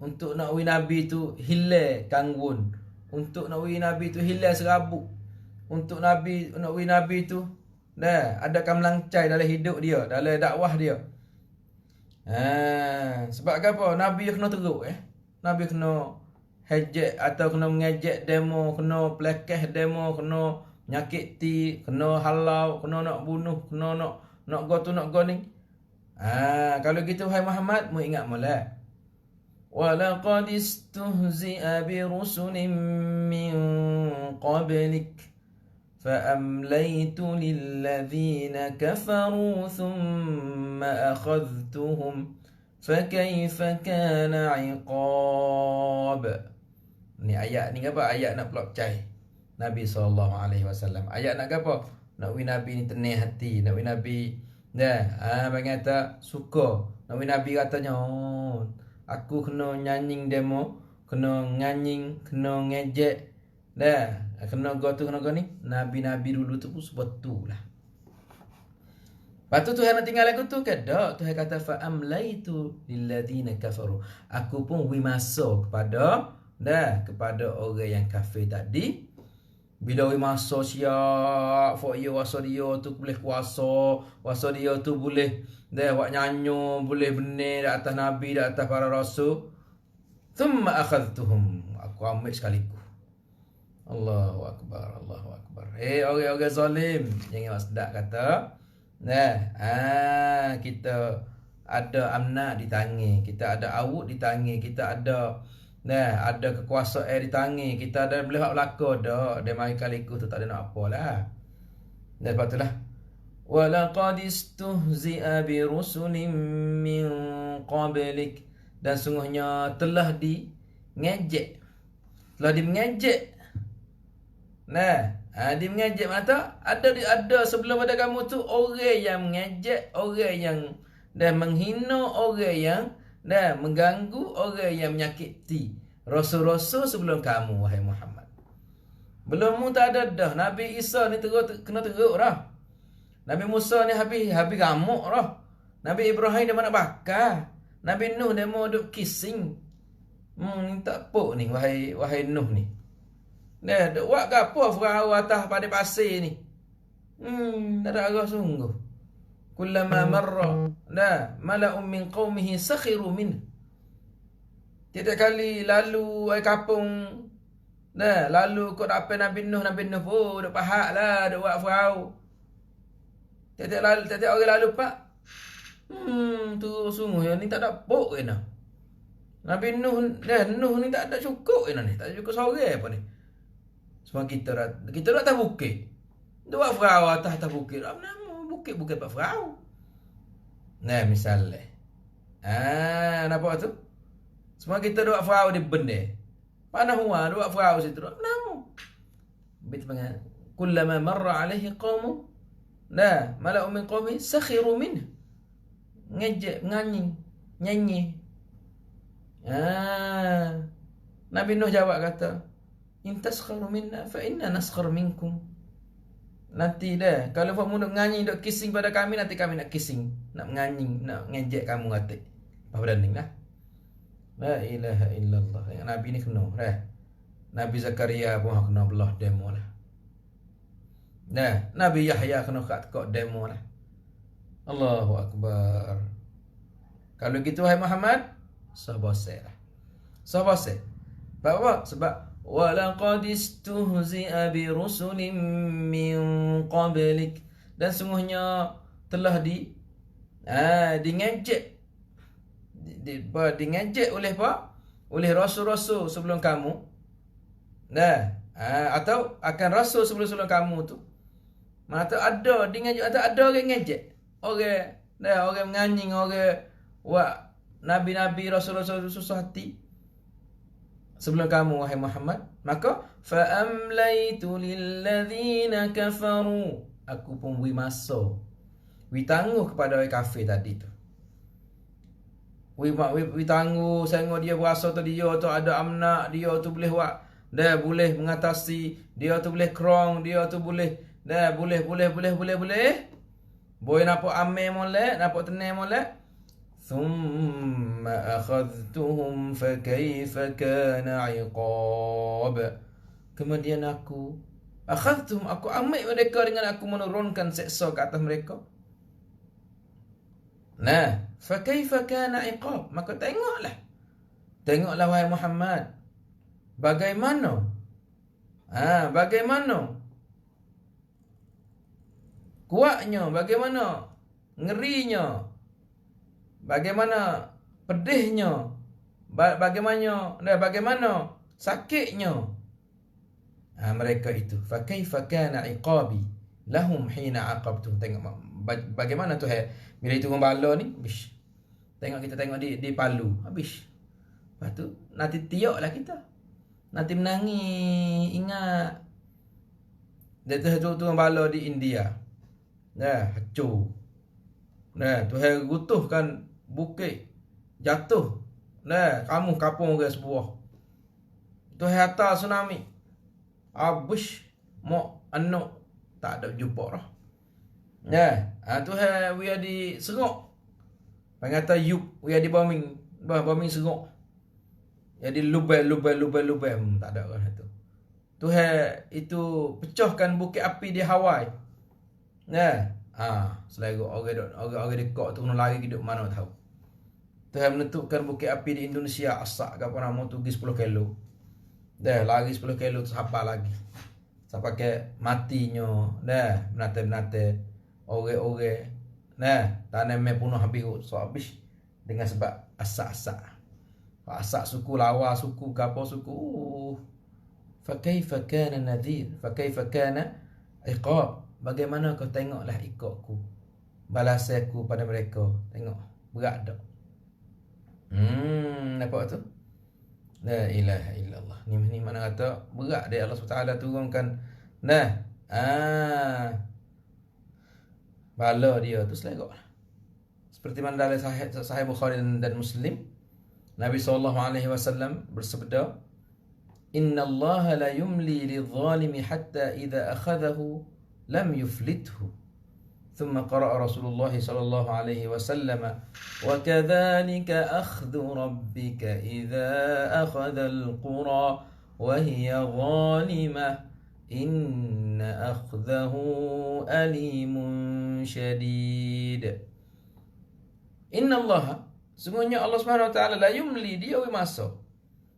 Speaker 1: Untuk nak wi Nabi tu hilang kanggun. Untuk nak wi Nabi tu hilang serabut. Untuk nak wi Nabi tu ada kamlangcai dalam hidup dia, dalam dakwah dia. Sebab apa? Nabi kena teruk Nabi kena hejek atau kena mengejek demo, kena pelekeh demo, kena nyakiti, kena halau, kena nak bunuh, kena nak go tu nak go ni. Kalau gitu hai Muhammad, mu ingat molek. Walaqad istuhzi'a bi rusulin min qablik فأمليت للذين كفروا ثم أخذتهم فكيف كان عقاب. Ni ayat ni apa? Ayat nak pelak cai Nabi SAW. Ayat nak apa? Nak wi Nabi ni tenang hati. Nak wi Nabi bagi kata suka. Nak wi Nabi katanya aku kena nyanying demo, kena nganying, kena ngejek. Kena go tu, kena go ni. Nabi-nabi dulu tu pun sebetullah. Lepas tu Tuhan nak tinggal aku tu ke? Tak. Tuhan kata fa'amlaitu lilladzina kafaru. Aku pun wi masa kepada orang yang kafir tadi. Bila wi masa siap, for you wasa dia tu boleh kuasa, wasa dia tu boleh wak nyanyo, boleh benar di atas nabi, di atas para rasul. Thumma akhadhtuhum. Aku ambil sekaligus. Allahu Akbar, Allahu Akbar. Orang-orang zalim. Jangan sedap kata. Kita ada amna di tangan, kita ada awuk di tangan, kita ada kekuasaan di tangan, kita ada boleh buat belaka dah. Dia mari kali ikut tu tak ada nak apalah. Lepas tu lah. Walaqad istuhzi'a bi rusulin min qablik, dan sungguhnya telah mengejek dia mengejek mata ada sebelum pada kamu tu orang yang mengejek, orang yang dan menghina, orang yang dan mengganggu, orang yang menyakiti rasul-rasul sebelum kamu, wahai Muhammad. Belum mu tak ada dah. Nabi Isa ni kena teruk dah. Nabi Musa ni habis gamuk dah. Nabi Ibrahim dia mana bakar. Nabi Nuh dia mau duk kissing. Ni tak apa ni wahai Nuh ni. Dia duk buat ke apa Firaun atas pada pasir ni. Tak ada arah sungguh. Kullama marra mala'un min qaumihi sakhiru min. Tiap kali lalu ai kapung lalu kau apa Nabi Nuh pun duk pahak lah duk buat Firaun. Tiap orang lalu pak. Tu sungguh yang ni tak ada pok kena. Nabi Nuh ni tak ada cukup kena ni. Tak ada cukup sore apa ni. Semua kita dah atas bukit. Dua Firaun atas bukit. Nama bukit Pak Firaun. Misalnya. Nampak tu? Semua kita dua Firaun di benda. Panah huwa dua Firaun situ. Nama. Bit panggil. Kullama marra alaihi qaumun mala'u min qaumi sakhiru minhu. Ngejek, nyanyi. Nabi Nuh jawab kata, in taskharu minna fa inna naskhar minkum. Nanti kalau kamu nak nyanyi, nak kissing pada kami, nanti kami nak kissing, nak nyanyi, nak ngejek kamu kata. Apa beranding lah. La ilaha illallah. Yang Nabi ni kena Nabi Zakaria pun kena belah demo lah. Nabi Yahya kena kat demo lah. Allahu Akbar. Kalau gitu wahai Muhammad, sabar lah. Sebab apa? Sebab walaqad istuhzi'a bi rusulin min qablik, dan sungguhnya telah dingejek oleh oleh rasul-rasul sebelum kamu. Atau akan rasul sebelum kamu tu. Mata ada dingejek, ada orang ngejek. Orang menganjing, orang buat nabi-nabi rasul-rasul susah hati sebelum kamu wahai Muhammad. Maka fa amlaitu lilladzina kafaru, aku pun beri masa, beri tangguh kepada orang kafir tadi tu. Beri tangguh, sengok dia berasa tu dia tu ada amnak, dia tu boleh buat, boleh mengatasi, dia tu boleh krong, dia tu boleh boleh. Boy nampak amai molek, nampak tenang molek. Thumma akhadhtuhum fa kaifa kana iqab. Kemudian aku amai mereka dengan aku menurunkan seksa ke atas mereka. Fa kaifa kana iqab. Maka tengoklah wahai Muhammad, bagaimana kuatnya, bagaimana ngerinya, bagaimana pedihnya, bagaimana sakitnya mereka itu. Fa kaifa kana iqabi lahum hina aqabtum. Tengok bagaimana tu bila itu membala ni, habis. Kita tengok di Palu, habis. Lepas tu nanti tioklah kita. Nanti menangis, ingat. Dia tu membala di India. Hancur. Tuhan rutuhkan bukit, jatuh. Kamu kapung orang sebuah. Tuhan hantar tsunami. Habis mak anak tak ada jumpa dah. Tuhan we di serok. Pengata yup we di bombing serok. Jadi lubai tak ada kan itu. Tuhan itu pecahkan bukit api di Hawaii. Selera orang dekat tu kena lari hidup mana tahu. Tuhan menentukan bukit api di Indonesia asak ke apa nama tu 10 kilo. Lari 10 kilo tu sampai lagi. Sampai ke matinya. Menate-menate. orang-orang nah tanam punuh habis so habis dengan sebab asak-asak. Asak suku lawa suku gapo suku. Fa kaifa kana nadhir? Fa kaifa kana iqab? Bagaimana kau tengoklah ikutku. Balasanku pada mereka. Tengok berat tak? Nampak tu? La ilaha illallah. Ni mana kata berat dia Allah SWT turunkan. Nah, bala dia tu selegak. Seperti mana dalam sahih Bukhari dan Muslim, Nabi SAW bersabda, Inna Allah la yumli lidh-dhalimi hatta idha akhadahu lam yuflithu. ثم قرأ رسول الله صلى الله عليه وسلم وكذلك أخذ ربك إذا أخذ القرى وهي ظالمة إن أخذه أليم شديد. إن الله sungguhnya Allah Subhanahu wa taala la yumli, dia masa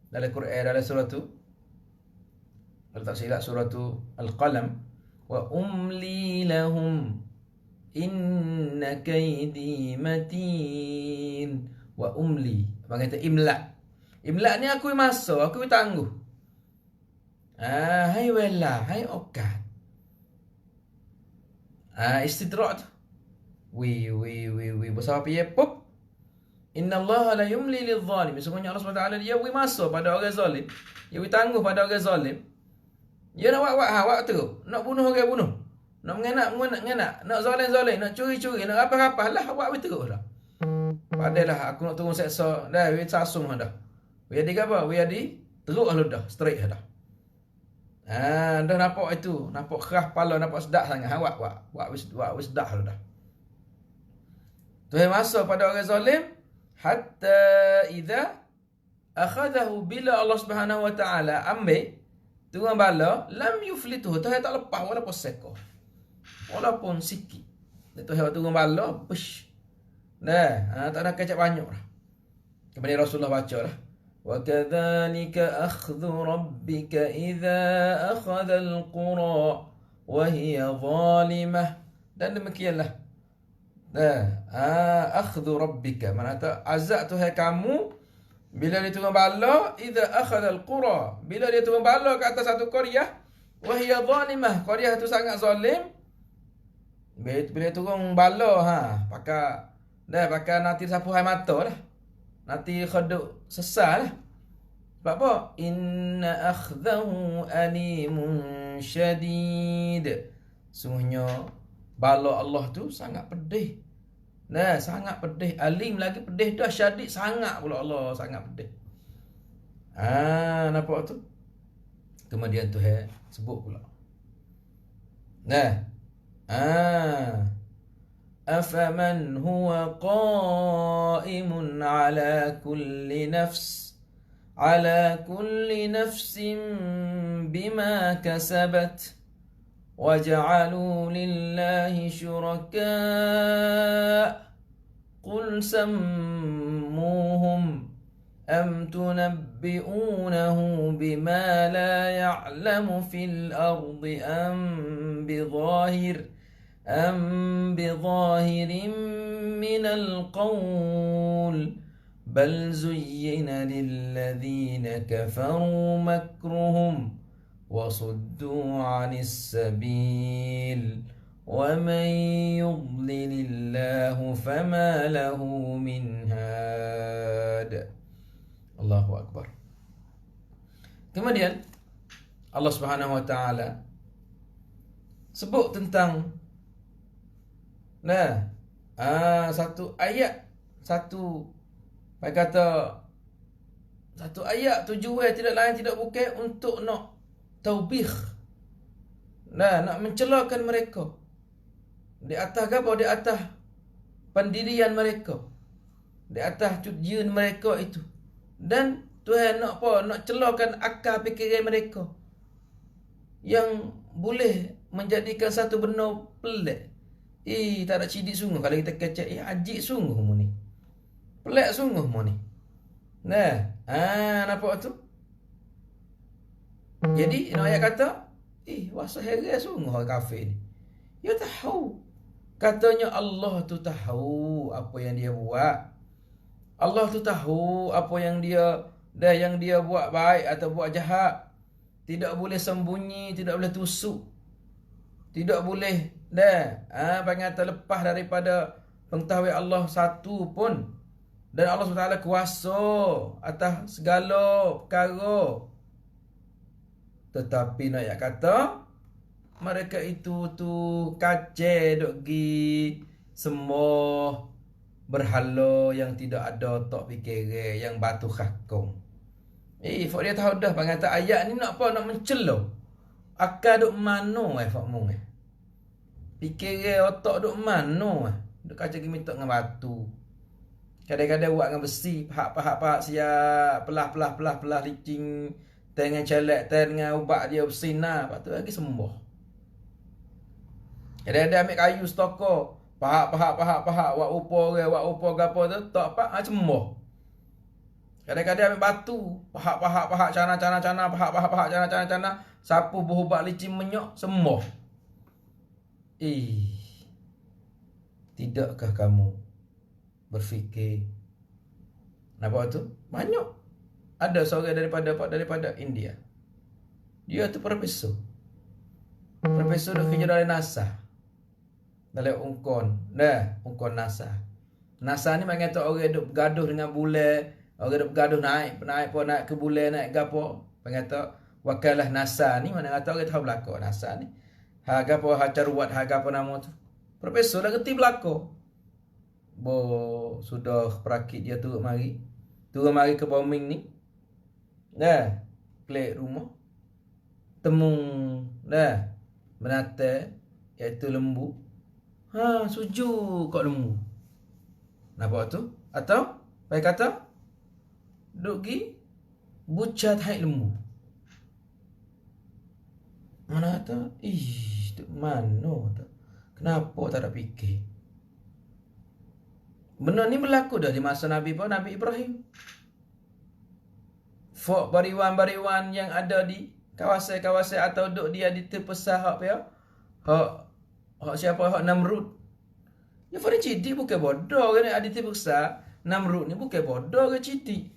Speaker 1: dalam Quran dalam surah tu kalau tak silap surah tu Al-Qalam, wa umli lahum inna kaidi matin. Wa umli bang kata imla. Imla ni aku masa, aku tangguh. Hai wala, hai okat. Istidrak tu. Wi besar piye pop. Inna Allah la yumli lidh-dhalim. Sesungguhnya Allah SWT dia wi masa pada orang zalim. Dia wi tangguh pada orang zalim. Dia nak buat tu, nak bunuh orang bunuh. Nak mengenak, nak zalim, nak curi, nak apa-apa lah buat betul dah. Padalah aku nak turun seksa, dah we sasung dah. We ada apa? We ada teruk lah dah, straight dah. Dah nampak itu, nampak keras kepala, nampak sedap sangat. Buat wis dah dah. Tu masa pada orang zalim hatta idza akhadahu, bila Allah Subhanahu wa taala ambil turun bala, lam yuflituhu, tu tak lepas walaupun seko. Walaupun sikit. Itu hewan turun bala, push. Tak ada kecap banyak lah. Kemudian Rasulullah baca lah. Wa kadzalika akhdhu rabbika idza akhadha al-qura wa hiya zalimah. Dan demikianlah. Akhdhu rabbika, mana kata azab Tuhan kamu bila dia turun bala, idza akhadha al-qura, bila dia turun bala ke atas satu qaryah, wa hiya zalimah, qaryah itu sangat zalim. Bila turun bala pakai nanti sapu hai mata lah. Nanti khaduk sesal lah. Sebab apa? Inna akhdahu alimun syadid. Sungguhnya bala Allah tu sangat pedih. Sangat pedih. Alim lagi pedih dah, syadid sangat pula Allah, sangat pedih. Nampak tu? Kemudian tu sebut pula. أفمن هو قائم على كل نفس بما كسبت وجعلوا لله شركاء قل سموهم أم تنبئونه بما لا يعلم في الأرض أم بظاهر من القول بل زين للذين كفروا مكرهم وصدوا عن السبيل ومن يضلل الله فما له من هاد. Allahu Akbar. Kemudian Allah Subhanahu wa taala sebut tentang satu ayat, satu ayat tujuan tidak lain tidak bukan untuk nak taubih, nak mencelakan mereka di atas apa? Di atas pendirian mereka, di atas tujuan mereka itu. Dan Tuhan nak apa? Nak celakan akal fikiran mereka yang boleh menjadikan satu benda pelik. Tak ada cidik sungguh kalau kita kecek. Ajik sungguh mu ni. Pelik sungguh mu ni. Nampak tu? Jadi, ayat kata, wasa heran sungguh orang kafir ni. Dia tahu. Katanya Allah tu tahu apa yang dia buat. Allah tu tahu apa yang dia buat baik atau buat jahat. Tidak boleh sembunyi, tidak boleh tusuk. Tidak boleh panggil terlepas daripada pengetahuan Allah satu pun. Dan Allah SWT kuasa atas segala perkara. Tetapi nak kata mereka itu tu kacau duk gi sembah berhala yang tidak ada otak fikir, yang batu khakong. Fak dia tahu dah pengata ayat ni nak apa, nak mencela. Akal duk mano fak mung fikir otak duk mano duk kacau gi minta dengan batu. Kadang-kadang buat dengan besi, pahak siap, pelah licin, dengan celek, dengan ubat dia bersinar, lepas tu lagi sembah. Kadang-kadang ambil kayu stoko, pahak, wak upo gapo tu, tak apa, sembah. Kadang-kadang ambil batu, pahak, cana, pahak, cana, sapu berubat licin menyok, sembah. Tidakkah kamu berfikir nampak tu? Banyak. Ada seorang daripada India. Dia tu profesor. Profesor dah kerja dalam NASA. Dalam ungkon NASA. NASA ni macam tu orang duk bergaduh dengan bulan, orang duk bergaduh naik ke bulan, naik gapo. Pengata wakalah NASA ni mana kata orang tahu belaka NASA ni. Ha gapo caruat gapo nama tu. Profesor dah kerti belaka. Sudah perakit dia turun mari ke bombing ni. Klik rumah. Temung menata iaitu lembu. Suju kat lembu. Nampak tu? Atau baik kata duk gi bucat hai lembu. Mana kata duk mano tu? Kenapa tak ada fikir? Benda ni berlaku dah di masa Nabi Ibrahim. Fok bariwan-bariwan yang ada di kawasan-kawasan atau duk dia di terpesah hak siapa hak Namrud. Ya fari cidik bukan bodoh kan ada terpesah. Namrud ni bukan bodoh ke cidik.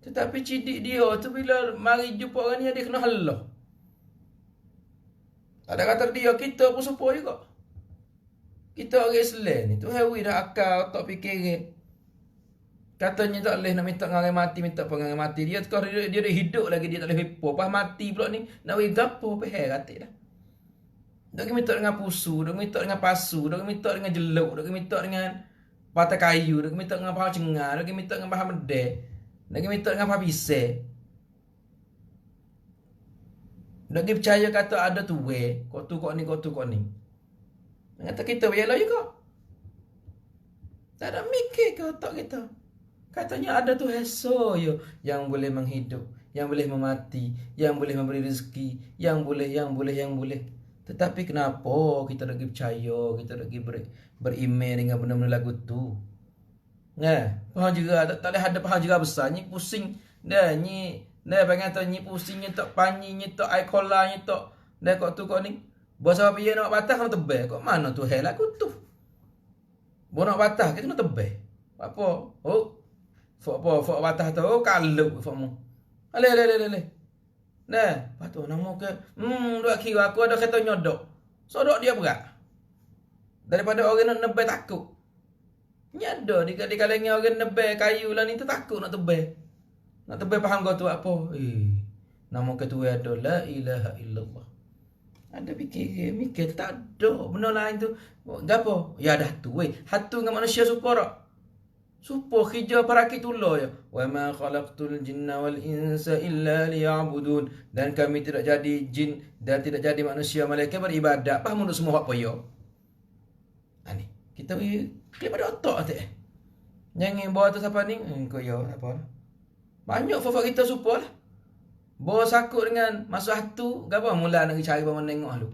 Speaker 1: Tetapi cidik dia tu bila mari jumpa orang ni dia kena halah. Ada kata dia kita pun serupa juga. Kita orang Islam ni tu hawi dah akal tak fikir. Katanya tak boleh nak minta dengan orang mati, minta dengan orang mati. Dia dah hidup lagi dia tak boleh hipo. Pas mati pula ni nak wei gapo peh katik dah. Dak minta dengan pusu, dak minta dengan pasu, dak minta dengan jeluk, dak minta dengan patah kayu, dak minta dengan paha cengar, dak minta dengan paha medeh, dak minta dengan paha pisau. Dak percaya kata ada tu we, kok tu kok ni. Kata kita biarlah juga. Tak ada mikir ke otak kita. Katanya ada tu Yesus yang boleh menghidup, yang boleh memati, yang boleh memberi rezeki, yang boleh. Tetapi kenapa kita lagi percaya, kita lagi beriman dengan benda-benda lagu tu? Faham juga tak boleh ada faham juga besar ni pusing dah ni panggil tu ni pusing ni tak panyi ni tak air cola ni tak dah kok tu kok ni. Bahasa apa dia nak batas kena tebal. Kok mana tu hal aku tu? Bo nak batas kita nak tebal. Apa? Fok batas tu kalau fok mu. Ale. Lepas tu nama ke duk kira aku ada kata nyodok. Sodok dia berat. Daripada orang nak nebal takut. Nyada di kalangan orang nebal kayu lah ni tu takut nak tebal. Nak tebal faham kau tu apa? Nama ketua ada la ilaha illallah. Ada mikir tak ada benda lain tu. Gapo? Ya dah tu hatu dengan manusia supaya kerja parakit tulah ya. Wa ma khalaqtul jinna wal insa illa liya'budun. Dan kami tidak jadi jin dan tidak jadi manusia malaikat beribadat. Faham untuk semua hak payah. Ni kita klik pada otak tu. Jangan bawa tu siapa ni? Kau ya apa? Banyak favorit kita supaya lah. Bawa sakut dengan masuk hatu, gapo mula nak cari bawa nengok lu.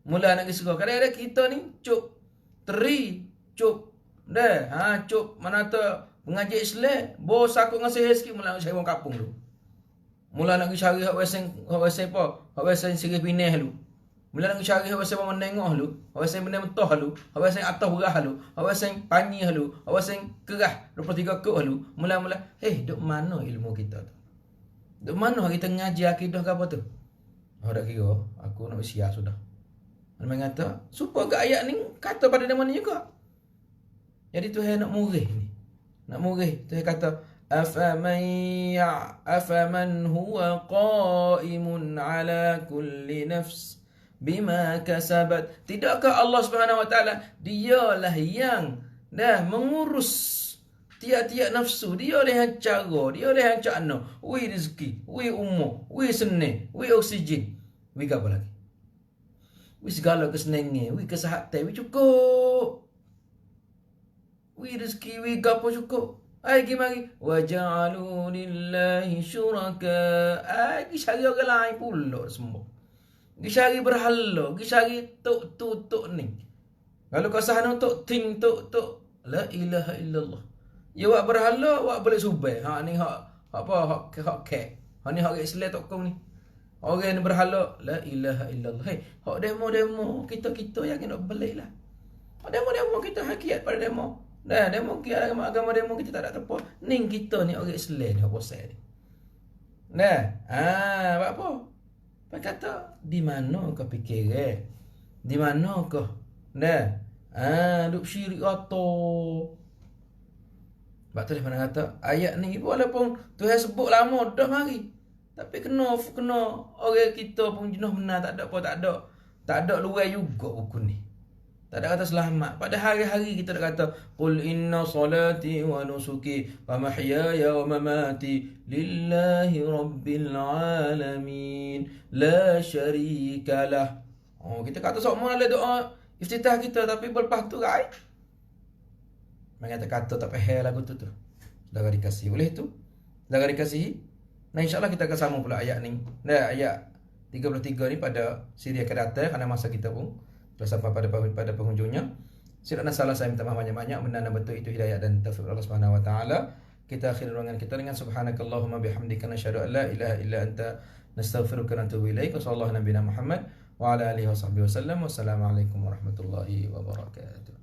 Speaker 1: Mula nak suruh. Kadang-kadang kita ni cuk cuk mana tu mengaji Islam, bawa sakut dengan seher sikit mula nak cari orang kampung lu. Mula nak cari hak wesen apa? Hak wesen sirih pineh lu. Mula nak cari hawa saya menengok halu, hawa saya benda mentah halu, hawa saya atas berah halu, hawa saya panyi halu, hawa saya kerah 23 kok halu. Mula-mula, duk mana ilmu kita tu? Duk mana kita ngaji akidah ke apa tu? Dak kira aku nak bersiar sudah. Mana kata, supaya ke ayat ni kata pada dia mana juga. Jadi Tuhan nak murih ni. Nak murih. Tuhan kata, afaman huwa qaimun ala kulli nafs bima kasabat. Tidakkah Allah Subhanahu wa taala dialah yang dah mengurus tiap-tiap nafsu, dialah yang cara, dialah yang cakna, wi rezeki, wi umur, wi seni, wi oksigen, wi apa lagi? Wi segala kesenangan, wi kesihatan, wi cukup. Wi rezeki, wi gapo cukup. Ai mari wa ja'alu lillahi syuraka. Ai cari orang lain pula semua. Cari berhala, cari tok ni. Kalau kau sahana tok ting tok la ilaha illallah. Ya wak berhala, wak boleh subah. Ni hak apa? Hak kek. Ni hak Islam tok kau ni. Orang yang berhala, la ilaha illallah. Hak demo kita yang nak balik lah. Hak demo kita hakikat pada demo. Dah demo kita agama demo kita tak ada apa. Ning kita ni orang Islam ni hak pasal ni. Buat apa? Pak kata di mana kau fikir? Di mana kau? Duk syirik atau sebab tu dia mana kata ayat ni walaupun Tuhan sebut lama dah mari. Tapi kena orang kita pun jenuh benar tak ada luar juga buku ni. Tak ada kata selamat. Pada hari-hari kita nak kata qul inna salati wa nusuki wa mahyaya wa mamati lillahi rabbil alamin la syarika lah. Kita kata semua ada doa iftitah kita tapi berlepas tu right. Mengata kata tak payah lagu tu. Saudara dikasihi oleh tu. Saudara dikasihi. Nah insya-Allah kita akan sambung pula ayat ni. Ayat 33 ni pada siri akan datang kerana masa kita pun sudah sampai pada penghujungnya. Silap dan salah saya minta maaf banyak-banyak. Benar dan betul itu hidayah dan taufik Allah Subhanahu wa taala. Kita akhiri ruangan kita dengan subhanakallahumma bihamdika nasyhadu an la ilaha illa anta nastaghfiruka wa natubu ilaik. Wassallallahu nabiyana Muhammad wa ala alihi wasahbihi wasallam. Wassalamualaikum warahmatullahi wabarakatuh.